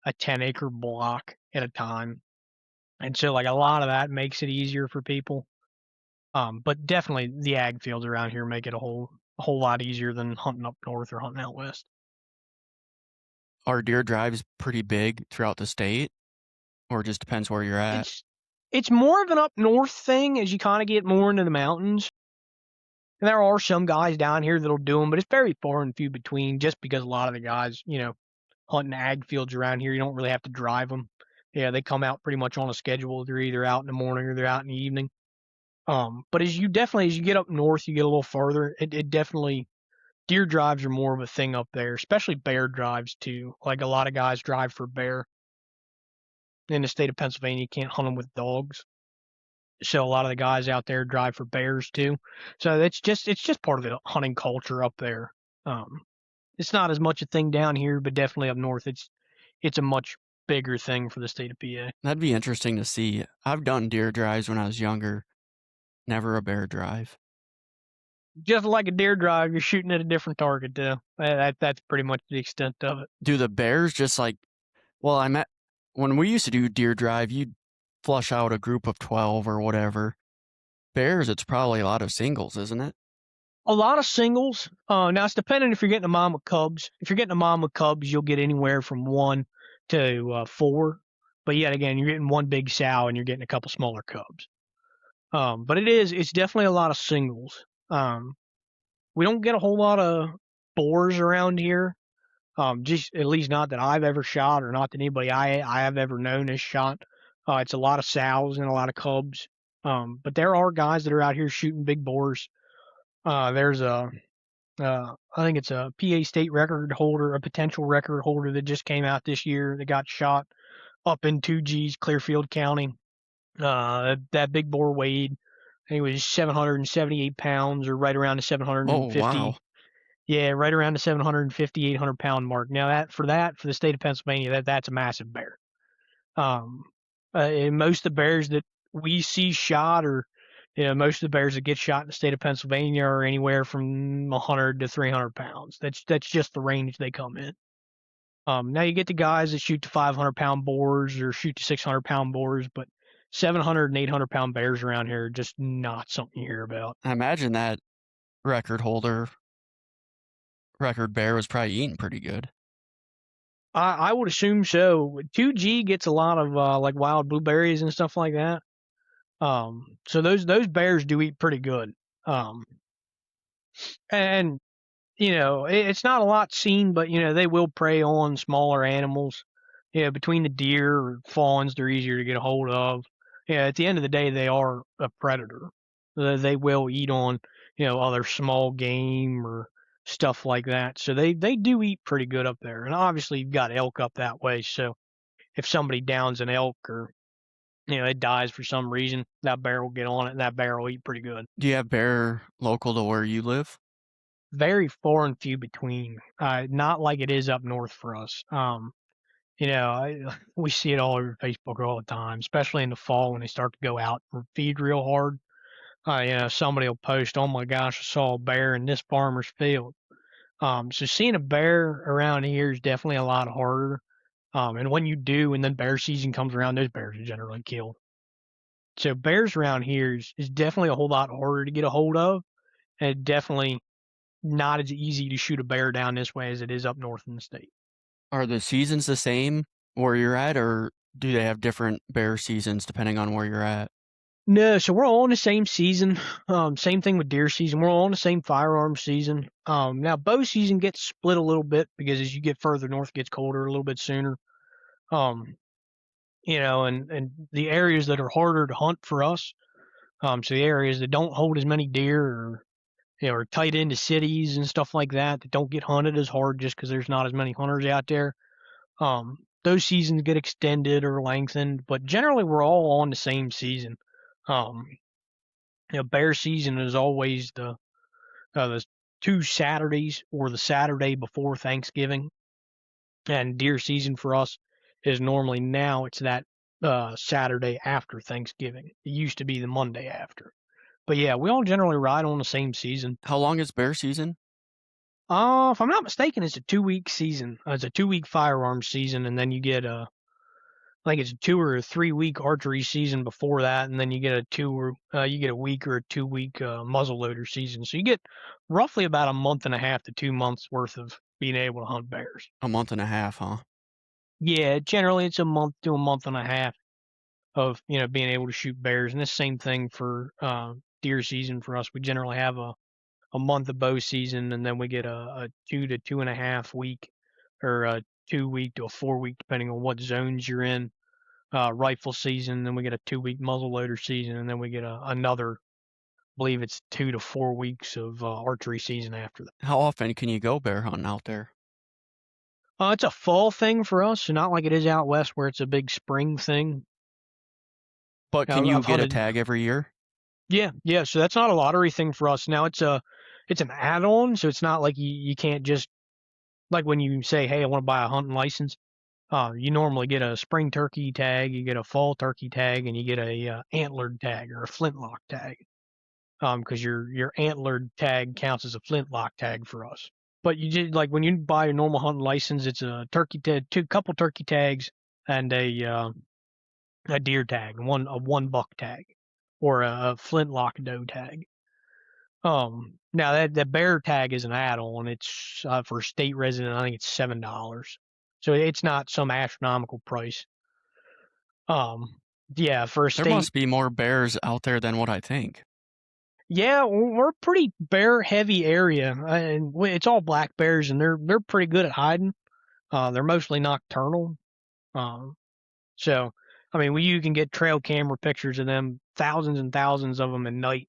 S2: a 10-acre block at a time. And so like a lot of that makes it easier for people. But definitely the ag fields around here make it a whole lot easier than hunting up north or hunting out west.
S1: Are deer drives pretty big throughout the state, or it just depends where you're at?
S2: It's it's more of an up north thing as you kind of get more into the mountains. And there are some guys down here that'll do them, but it's very far and few between just because a lot of the guys, hunting ag fields around here, you don't really have to drive them. Yeah, they come out pretty much on a schedule. They're either out in the morning or they're out in the evening. But as you get up north, you get a little further. It definitely deer drives are more of a thing up there, especially bear drives too. Like a lot of guys drive for bear. in the state of Pennsylvania. You can't hunt them with dogs. So a lot of the guys out there drive for bears too. So it's just part of the hunting culture up there. Um, it's not as much a thing down here, but definitely up north, it's a much bigger thing for the state of PA.
S1: That'd be interesting to see. I've done deer drives when I was younger, never a bear drive.
S2: Just like a deer drive, you're shooting at a different target too. That's pretty much the extent of it.
S1: Do the bears just like, well, I met when we used to do deer drive, you'd flush out a group of 12 or whatever. Bears, it's probably a lot of singles, isn't it?
S2: A lot of singles. Now it's dependent if you're getting a mom with cubs. If you're getting a mom with cubs, you'll get anywhere from 1 to 4. But yet again, you're getting one big sow and you're getting a couple smaller cubs. But it's definitely a lot of singles. We don't get a whole lot of boars around here. Just at least not that I've ever shot, or not that anybody I have ever known has shot. It's a lot of sows and a lot of cubs. But there are guys that are out here shooting big boars. There's I think it's a PA state record holder, a potential record holder that just came out this year that got shot up in 2G's Clearfield County. That big boar weighed, I think it was 778 pounds, or right around the
S1: Oh,
S2: 750.
S1: wow.
S2: Yeah, right around the 750, 800-pound mark. Now for the state of Pennsylvania, that's a massive bear. Um, and most of the bears that we see shot, or most of the bears that get shot in the state of Pennsylvania, are anywhere from 100 to 300 pounds. That's just the range they come in. Now you get the guys that shoot to 500-pound boars or shoot to 600-pound boars, but 700 and 800-pound bears around here are just not something you hear about.
S1: I imagine that record holder, record bear was probably eating pretty good.
S2: I would assume so. 2G gets a lot of like wild blueberries and stuff like that. So those bears do eat pretty good. Um, and it's not a lot seen, but they will prey on smaller animals. Between the deer or fawns, they're easier to get a hold of. Yeah, at the end of the day, they are a predator. They will eat on other small game or stuff like that. So they do eat pretty good up there. And obviously, you've got elk up that way. So if somebody downs an elk, or it dies for some reason, that bear will get on it, and that bear will eat pretty good.
S1: Do you have bear local to where you live?
S2: Very far and few between. Not like it is up north for us. We see it all over Facebook all the time, especially in the fall when they start to go out and feed real hard. Somebody will post, "Oh my gosh, I saw a bear in this farmer's field." So seeing a bear around here is definitely a lot harder. And when you do, and then bear season comes around, those bears are generally killed. So bears around here is definitely a whole lot harder to get a hold of, and definitely not as easy to shoot a bear down this way as it is up north in the state.
S1: Are the seasons the same where you're at, or do they have different bear seasons depending on where you're at?
S2: No, so we're all in the same season. Same thing with deer season. We're all in the same firearm season. Now bow season gets split a little bit because as you get further north, it gets colder a little bit sooner. Um, and the areas that are harder to hunt for us, so the areas that don't hold as many deer, or are tight into cities and stuff like that don't get hunted as hard just because there's not as many hunters out there. Those seasons get extended or lengthened, but generally we're all on the same season. Um, bear season is always the 2 Saturdays or the Saturday before Thanksgiving, and deer season for us is normally now it's that Saturday after Thanksgiving. It used to be the Monday after, but yeah, we all generally ride on the same season.
S1: How long is bear season?
S2: If I'm not mistaken, it's a 2 week season. It's a 2 week firearm season, and then you get I think it's a 2 or 3 week archery season before that, and then you get you get a week or a 2 week muzzleloader season. So you get roughly about a month and a half to 2 months worth of being able to hunt bears.
S1: A month and a half, huh?
S2: Yeah, generally it's a month to a month and a half of being able to shoot bears, and the same thing for deer season for us. We generally have a month of bow season, and then we get a 2 to 2.5 week, or a 2 week to a 4 week, depending on what zones you're in. Rifle season, then we get a 2 week muzzleloader season, and then we get another, I believe it's 2 to 4 weeks of archery season after that.
S1: How often can you go bear hunting out there?
S2: It's a fall thing for us, so not like it is out west where it's a big spring thing.
S1: But can
S2: Now,
S1: you
S2: I've
S1: get a
S2: hunted.
S1: tag every year?
S2: Yeah, yeah. So that's not a lottery thing for us. Now it's an add-on, so it's not like you can't just like when you say, hey, I want to buy a hunting license. You normally get a spring turkey tag, you get a fall turkey tag, and you get a antlered tag or a flintlock tag. Because your antlered tag counts as a flintlock tag for us. But you just like when you buy a normal hunting license, it's a turkey tag, two couple turkey tags, and a deer tag, a 1 buck tag, or a flintlock doe tag. Now that bear tag is an add-on. It's for a state resident. I think it's $7, so it's not some astronomical price. Um, yeah, for a
S1: There
S2: state.
S1: must be more bears out there than what I think.
S2: Yeah, we're a pretty bear heavy area, and it's all black bears, and they're pretty good at hiding. They're mostly nocturnal. Um, so I mean, you can get trail camera pictures of them, thousands and thousands of them at night.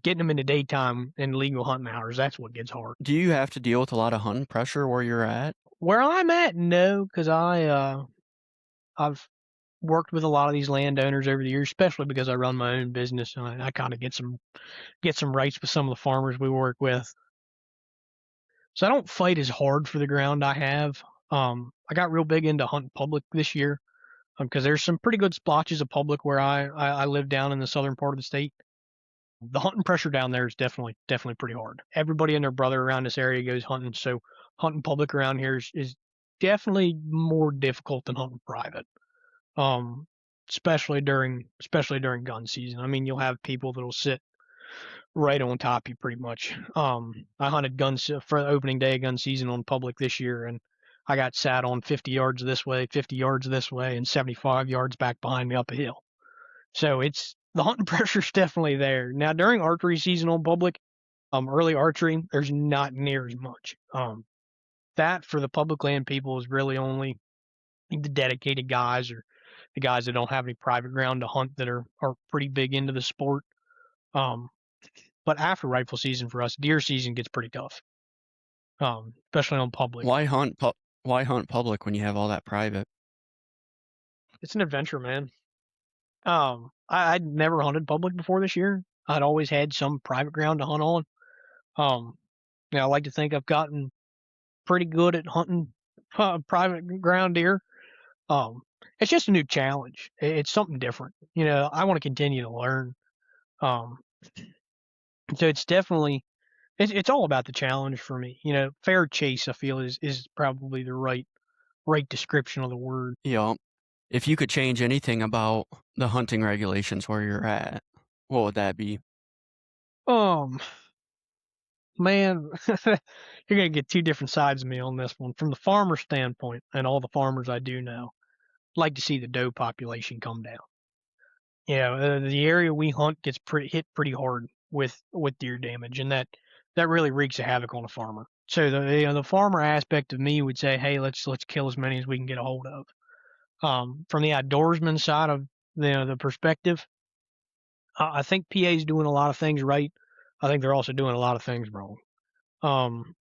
S2: Getting them in the daytime in legal hunting hours, that's what gets hard.
S1: Do you have to deal with a lot of hunting pressure where you're at?
S2: Where I'm at, no, because I've worked with a lot of these landowners over the years, especially because I run my own business, and I kind of get some rights with some of the farmers we work with. So I don't fight as hard for the ground I have. I got real big into hunting public this year because there's some pretty good splotches of public where I live down in the southern part of the state. The hunting pressure down there is definitely pretty hard. Everybody and their brother around this area goes hunting, so hunting public around here is definitely more difficult than hunting private. Um, especially during gun season. I mean, you'll have people that'll sit right on top of you pretty much. I hunted guns for the opening day of gun season on public this year, and I got sat on 50 yards this way, 50 yards this way, and 75 yards back behind me up a hill. So it's the hunting pressure's definitely there. Now during archery season on public, early archery, there's not near as much. That for the public land people is really only the dedicated guys or the guys that don't have any private ground to hunt that are pretty big into the sport. Um, but after rifle season for us, deer season gets pretty tough, especially on public.
S1: Why hunt public when you have all that private?
S2: It's an adventure, man. I'd never hunted public before this year. I'd always had some private ground to hunt on. Um, I like to think I've gotten pretty good at hunting private ground deer. Um, it's just a new challenge. It's something different. I want to continue to learn. Um, so it's all about the challenge for me. Fair chase I feel is probably the right description of the word.
S1: Yup. If you could change anything about the hunting regulations where you're at, what would that be?
S2: Um, man, you're gonna get two different sides of me on this one. From the farmer standpoint, and all the farmers I do know, I'd like to see the doe population come down. The area we hunt gets hit pretty hard with deer damage, and that really wreaks a havoc on a farmer. So the farmer aspect of me would say, hey, let's kill as many as we can get a hold of. From the outdoorsman side of the perspective, I think PA is doing a lot of things right. I think they're also doing a lot of things wrong. Um,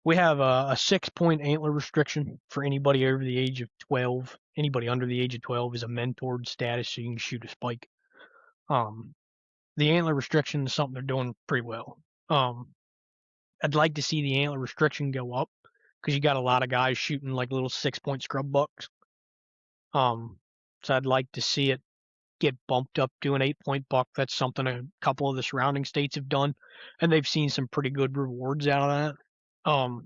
S2: we have a 6 point antler restriction for anybody over the age of 12. Anybody under the age of 12 is a mentored status, so you can shoot a spike. Um, the antler restriction is something they're doing pretty well. I'd like to see the antler restriction go up because you got a lot of guys shooting like little 6 point scrub bucks. So I'd like to see it get bumped up to an 8 point buck. That's something a couple of the surrounding states have done, and they've seen some pretty good rewards out of that.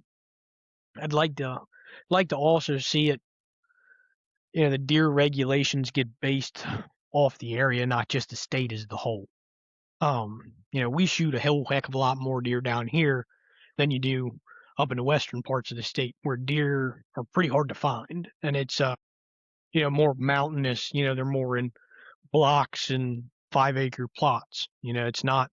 S2: I'd like to also see it. The deer regulations get based off the area, not just the state as the whole. We shoot a hell heck of a lot more deer down here than you do up in the western parts of the state where deer are pretty hard to find. And it's more mountainous, they're more in blocks and 5 acre plots. It's not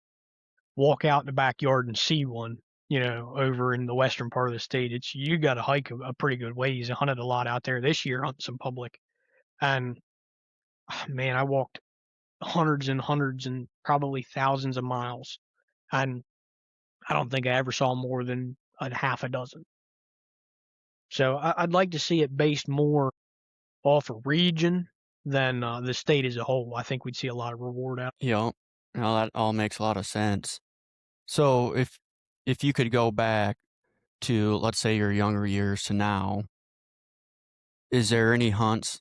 S2: walk out in the backyard and see one, over in the western part of the state. It's you got to hike a pretty good ways. I hunted a lot out there this year, hunting some public. And man, I walked hundreds and hundreds and probably thousands of miles. And I don't think I ever saw more than a half a dozen. So I'd like to see it based more off a region than the state as a whole. I think we'd see a lot of reward out.
S1: Yep. No, that all makes a lot of sense. So if you could go back to, let's say, your younger years to now, is there any hunts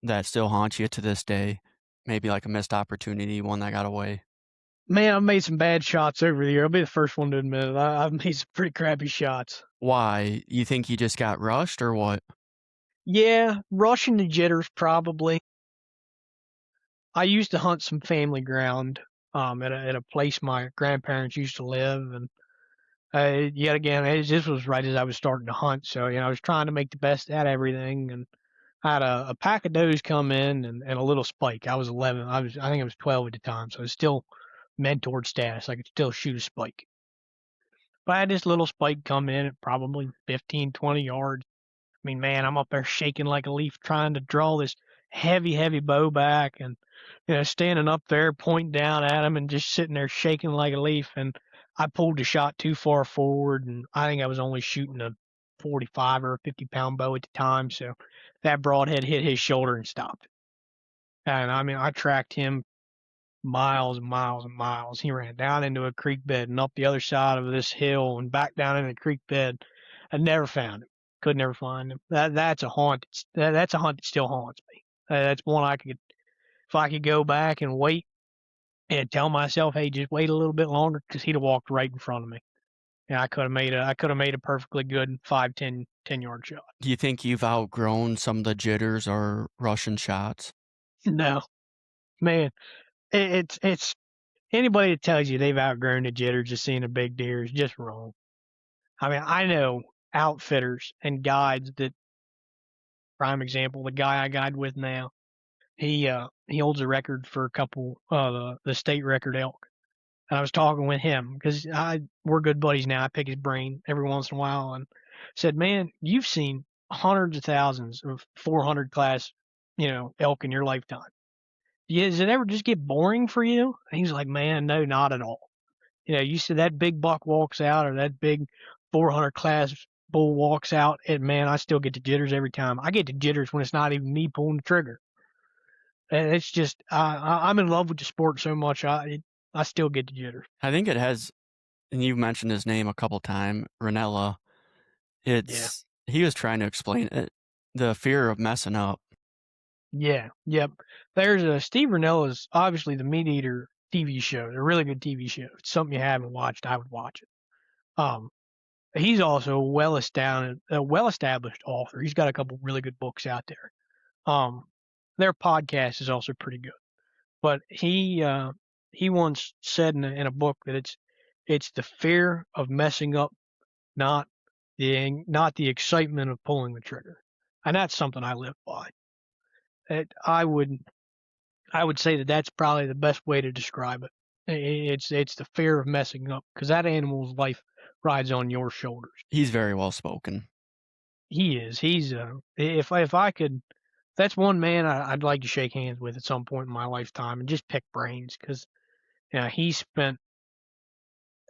S1: that still haunt you to this day? Maybe like a missed opportunity, one that got away?
S2: Man, I've made some bad shots over the year. I'll be the first one to admit it. I've made some pretty crappy shots.
S1: Why? You think you just got rushed or what?
S2: Yeah, rushing the jitters probably. I used to hunt some family ground at a place my grandparents used to live, and yet again, this was right as I was starting to hunt. So I was trying to make the best out of everything, and I had a pack of does come in and a little spike. I was 11. I think I was 12 at the time, so I was still mentored status. I could still shoot a spike. But I had this little spike come in at probably 15, 20 yards. I mean, man, I'm up there shaking like a leaf trying to draw this heavy, heavy bow back and, standing up there pointing down at him and just sitting there shaking like a leaf. And I pulled the shot too far forward, and I think I was only shooting a 45 or a 50-pound bow at the time. So that broadhead hit his shoulder and stopped. And I mean, I tracked him miles and miles and miles. He ran down into a creek bed and up the other side of this hill and back down into the creek bed. I never found him. Could never find him. That's a haunt. That's a hunt that still haunts me. That's one I could, if I could go back and wait and tell myself, hey, just wait a little bit longer, because he'd have walked right in front of me. And I could have made a perfectly good 5, 10 yard shot.
S1: Do you think you've outgrown some of the jitters or Russian shots?
S2: No, man, it's anybody that tells you they've outgrown the jitters of seeing a big deer is just wrong. I mean, I know outfitters and guides that, prime example, the guy I guide with now, he holds a record for a couple the state record elk. And I was talking with him because we're good buddies now. I pick his brain every once in a while and said, "Man, you've seen hundreds of thousands of 400 class, elk in your lifetime. Yeah, does it ever just get boring for you?" And he was like, "Man, no, not at all. You see that big buck walks out or that big 400 class bull walks out, and man, I still get the jitters every time. I get the jitters when it's not even me pulling the trigger. And it's just I'm in love with the sport so much. I still get the jitters."
S1: I think it has, and you've mentioned his name a couple times, Ranella.
S2: Yeah,
S1: He was trying to explain it, the fear of messing up.
S2: yeah, yep. There's Steve Rinella's obviously the Meat Eater TV show. They're a really good TV show. If it's something you haven't watched, I would watch it. Um, he's also a well-established author. He's got a couple really good books out there. Um, their podcast is also pretty good. But he once said in a book that it's the fear of messing up, not the excitement of pulling the trigger, and that's something I live by. It, I would say that that's probably the best way to describe it. It's the fear of messing up, because that animal's life rides on your shoulders.
S1: He's very well spoken.
S2: He is. He's if I could, that's one man I'd like to shake hands with at some point in my lifetime and just pick brains, because he spent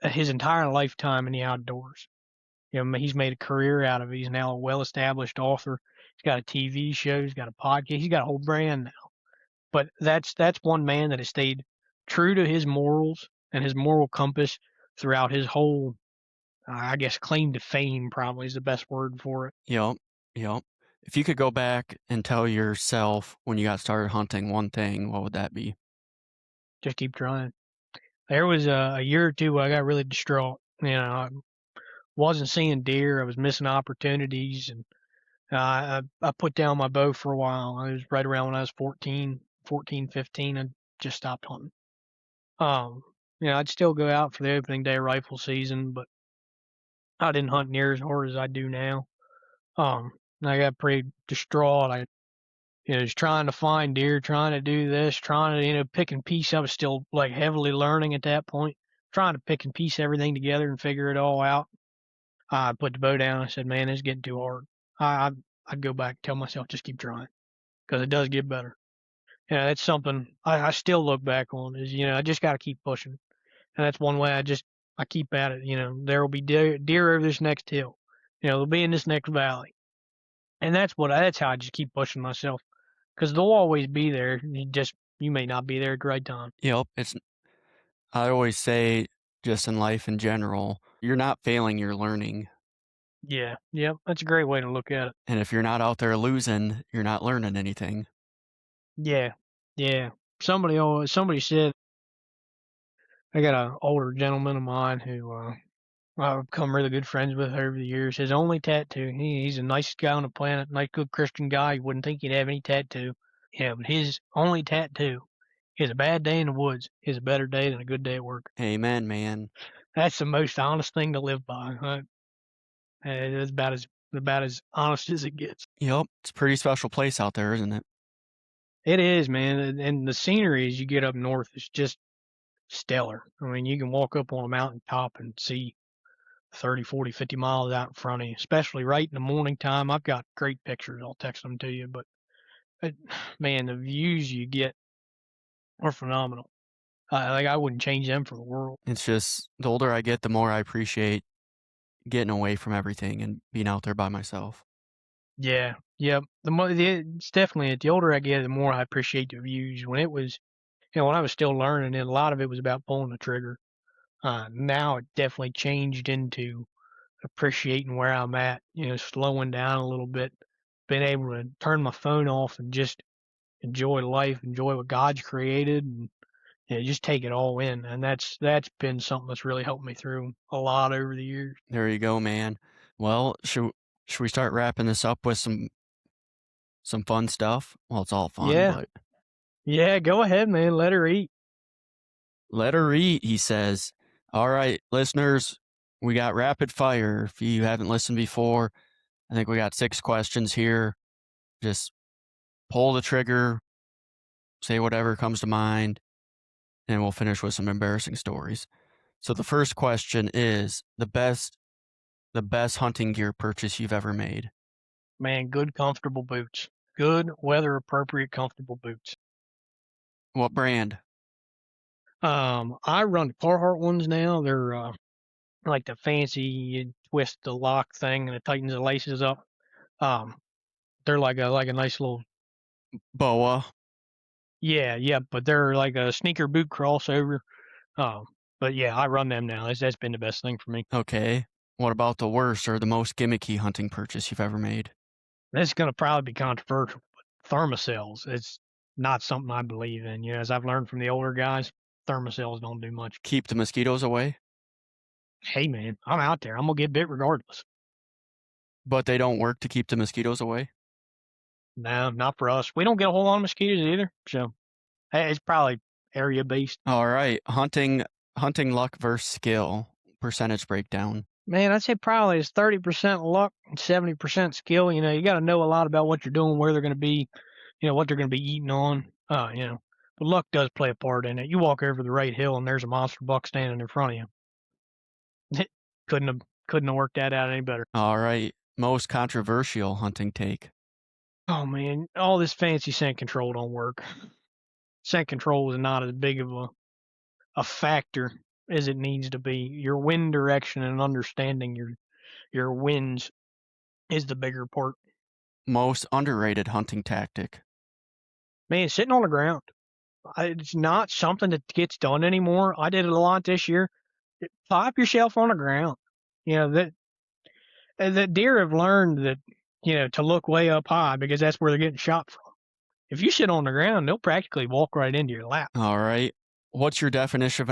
S2: his entire lifetime in the outdoors. He's made a career out of it. He's now a well-established author. He's got a TV show. He's got a podcast. He's got a whole brand now. But that's one man that has stayed true to his morals and his moral compass throughout his whole, I guess, claim to fame probably is the best word for it.
S1: Yep, yep. If you could go back and tell yourself when you got started hunting one thing, what would that be?
S2: Just keep trying. There was a year or two where I got really distraught. I wasn't seeing deer. I was missing opportunities, and I put down my bow for a while. I was right around when I was 14, 15, and just stopped hunting. Um, I'd still go out for the opening day rifle season, but I didn't hunt near as hard as I do now. And I got pretty distraught. I, was trying to find deer, trying to do this, trying to, pick and piece. I was still like heavily learning at that point, trying to pick and piece everything together and figure it all out. I put the bow down. I said, "Man, it's getting too hard." I'd go back and tell myself, just keep trying, because it does get better. That's something I still look back on is, I just got to keep pushing. And that's one way I keep at it. There will be deer over this next hill. They'll be in this next valley. And that's how I just keep pushing myself, because they'll always be there. You may not be there at the right time.
S1: Yep. I always say, just in life in general, you're not failing, you're learning.
S2: Yeah, yep, that's a great way to look at it.
S1: And if you're not out there losing, you're not learning anything.
S2: Yeah, yeah. Somebody said, I got an older gentleman of mine who I've become really good friends with over the years. His only tattoo, he's the nicest guy on the planet, nice good Christian guy. You wouldn't think he'd have any tattoo. Yeah, but his only tattoo is a bad day in the woods is a better day than a good day at work.
S1: Amen, man.
S2: That's the most honest thing to live by. It's about as honest as it gets.
S1: Yep. It's a pretty special place out there, isn't it?
S2: It is, man, and the scenery as you get up north is just stellar. I mean, you can walk up on a mountain top and see 30, 40, 50 miles out in front of you, especially right in the morning time. I've got great pictures. I'll text them to you, but it, man, the views you get are phenomenal. I wouldn't change them for the world.
S1: It's just the older I get, the more I appreciate getting away from everything and being out there by myself.
S2: Yeah, yep. It's definitely the older I get, the more I appreciate the views. When I was still learning, and a lot of it was about pulling the trigger. Now it definitely changed into appreciating where I'm at, slowing down a little bit, being able to turn my phone off and just enjoy life, enjoy what God's created, and just take it all in. And that's been something that's really helped me through a lot over the years.
S1: There you go, man. Well, should we start wrapping this up with some fun stuff? Well, it's all fun,
S2: Yeah,
S1: but
S2: yeah. Go ahead, man. Let her eat.
S1: let her eat, he says. All right, listeners, we got rapid fire. If you haven't listened before, I think we got 6 questions here. Just pull the trigger, say whatever comes to mind, and we'll finish with some embarrassing stories. So the first question is the best hunting gear purchase you've ever made.
S2: Man, good comfortable boots. Good weather appropriate comfortable boots.
S1: What brand?
S2: I run the Carhartt ones now. They're like the fancy, you twist the lock thing and it tightens the laces up. Um, they're like a nice little,
S1: BOA.
S2: yeah, but they're like a sneaker boot crossover. Um, but yeah, I run them now. That's been the best thing for me.
S1: Okay. What about the worst or the most gimmicky hunting purchase you've ever made?
S2: This is gonna probably be controversial, but thermocells, it's not something I believe in. As I've learned from the older guys, thermocells don't do much.
S1: Keep the mosquitoes away,
S2: Hey man, I'm out there. I'm gonna get bit regardless.
S1: but they don't work to keep the mosquitoes away?
S2: No, not for us. We don't get a whole lot of mosquitoes either. So hey, it's probably area based.
S1: All right. Hunting luck versus skill. Percentage breakdown.
S2: Man, I'd say probably it's 30% luck and 70% skill. You got to know a lot about what you're doing, where they're going to be, what they're going to be eating on. But luck does play a part in it. You walk over the right hill and there's a monster buck standing in front of you. Couldn't have worked that out any better.
S1: All right. Most controversial hunting take.
S2: Oh man, all this fancy scent control don't work. Scent control is not as big of a factor as it needs to be. Your wind direction and understanding your winds is the bigger part.
S1: Most underrated hunting tactic.
S2: Man, sitting on the ground. It's not something that gets done anymore. I did it a lot this year. Pop yourself on the ground. You know that the deer have learned that to look way up high because that's where they're getting shot from. If you sit on the ground, they'll practically walk right into your lap.
S1: All right. What's your definition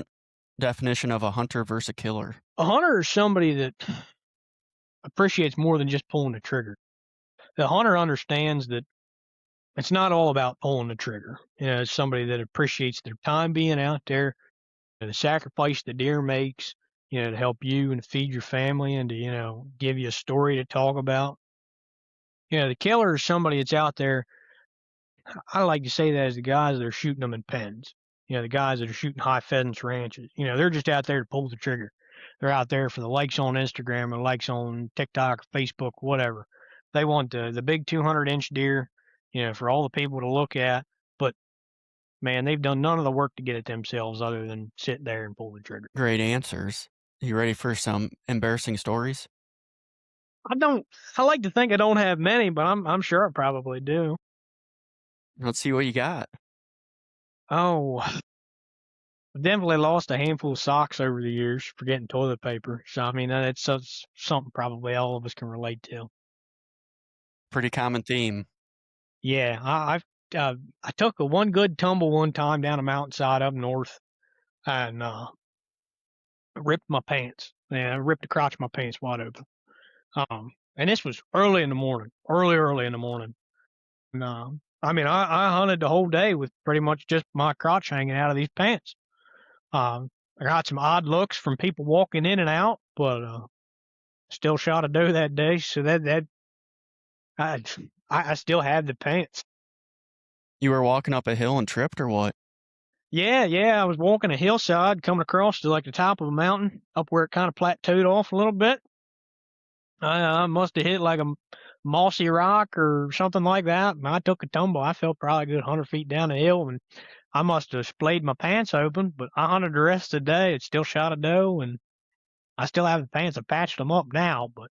S1: of a hunter versus a killer?
S2: A hunter is somebody that appreciates more than just pulling the trigger. The hunter understands that it's not all about pulling the trigger. It's somebody that appreciates their time being out there, the sacrifice the deer makes, to help you and feed your family and to, give you a story to talk about. The killer is somebody that's out there. I like to say that as the guys that are shooting them in pens. The guys that are shooting high pheasants ranches. They're just out there to pull the trigger. They're out there for the likes on Instagram or likes on TikTok or Facebook, whatever. They want the big 200-inch deer, for all the people to look at. But man, they've done none of the work to get it themselves other than sit there and pull the trigger.
S1: Great answers. You ready for some embarrassing stories?
S2: I don't. I like to think I don't have many, but I'm sure I probably do.
S1: Let's see what you got.
S2: Oh, I've definitely lost a handful of socks over the years forgetting toilet paper. So I mean, that's something probably all of us can relate to.
S1: Pretty common theme.
S2: Yeah, I took a one good tumble one time down a mountainside up north and ripped my pants. Yeah, I ripped the crotch of my pants wide open. And this was early in the morning, early in the morning. And, I mean, I hunted the whole day with pretty much just my crotch hanging out of these pants. I got some odd looks from people walking in and out, but still shot a doe that day. So that I I still had the pants.
S1: You were walking up a hill and tripped or what?
S2: Yeah. I was walking a hillside, coming across to like the top of a mountain, up where it kind of plateaued off a little bit. I must have hit like a mossy rock or something like that. And I took a tumble. I fell probably a good 100 feet down the hill, and I must have splayed my pants open. But I hunted the rest of the day. It still shot a doe, and I still have the pants. I patched them up now, but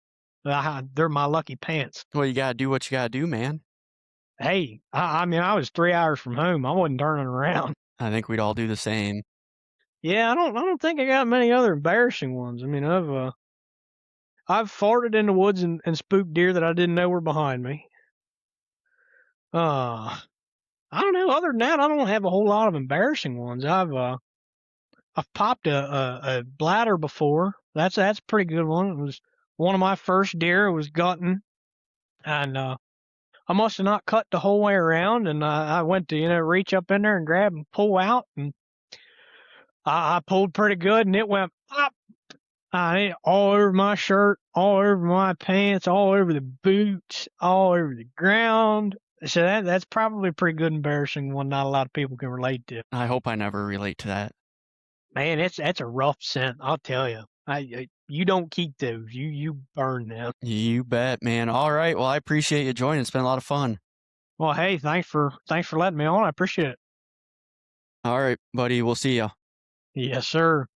S2: they're my lucky pants.
S1: Well, you gotta do what you gotta do, man.
S2: Hey, I mean, I was 3 hours from home. I wasn't turning around.
S1: I think we'd all do the same.
S2: Yeah, I don't think I got many other embarrassing ones. I mean, I've farted in the woods and spooked deer that I didn't know were behind me. Uh, I don't know. Other than that, I don't have a whole lot of embarrassing ones. I've popped a bladder before. That's a pretty good one. It was one of my first deer. It was gutting, and I must have not cut the whole way around. And I went to reach up in there and grab and pull out, and I pulled pretty good, and it went pop. I all over my shirt, all over my pants, all over the boots, all over the ground. So that's probably a pretty good embarrassing one. Not a lot of people can relate to.
S1: I hope I never relate to that.
S2: Man, that's a rough scent, I'll tell you. You don't keep those. You burn them.
S1: You bet, man. All right. Well, I appreciate you joining. It's been a lot of fun.
S2: Well, hey, thanks for letting me on. I appreciate it.
S1: All right, buddy. We'll see ya.
S2: Yes, sir.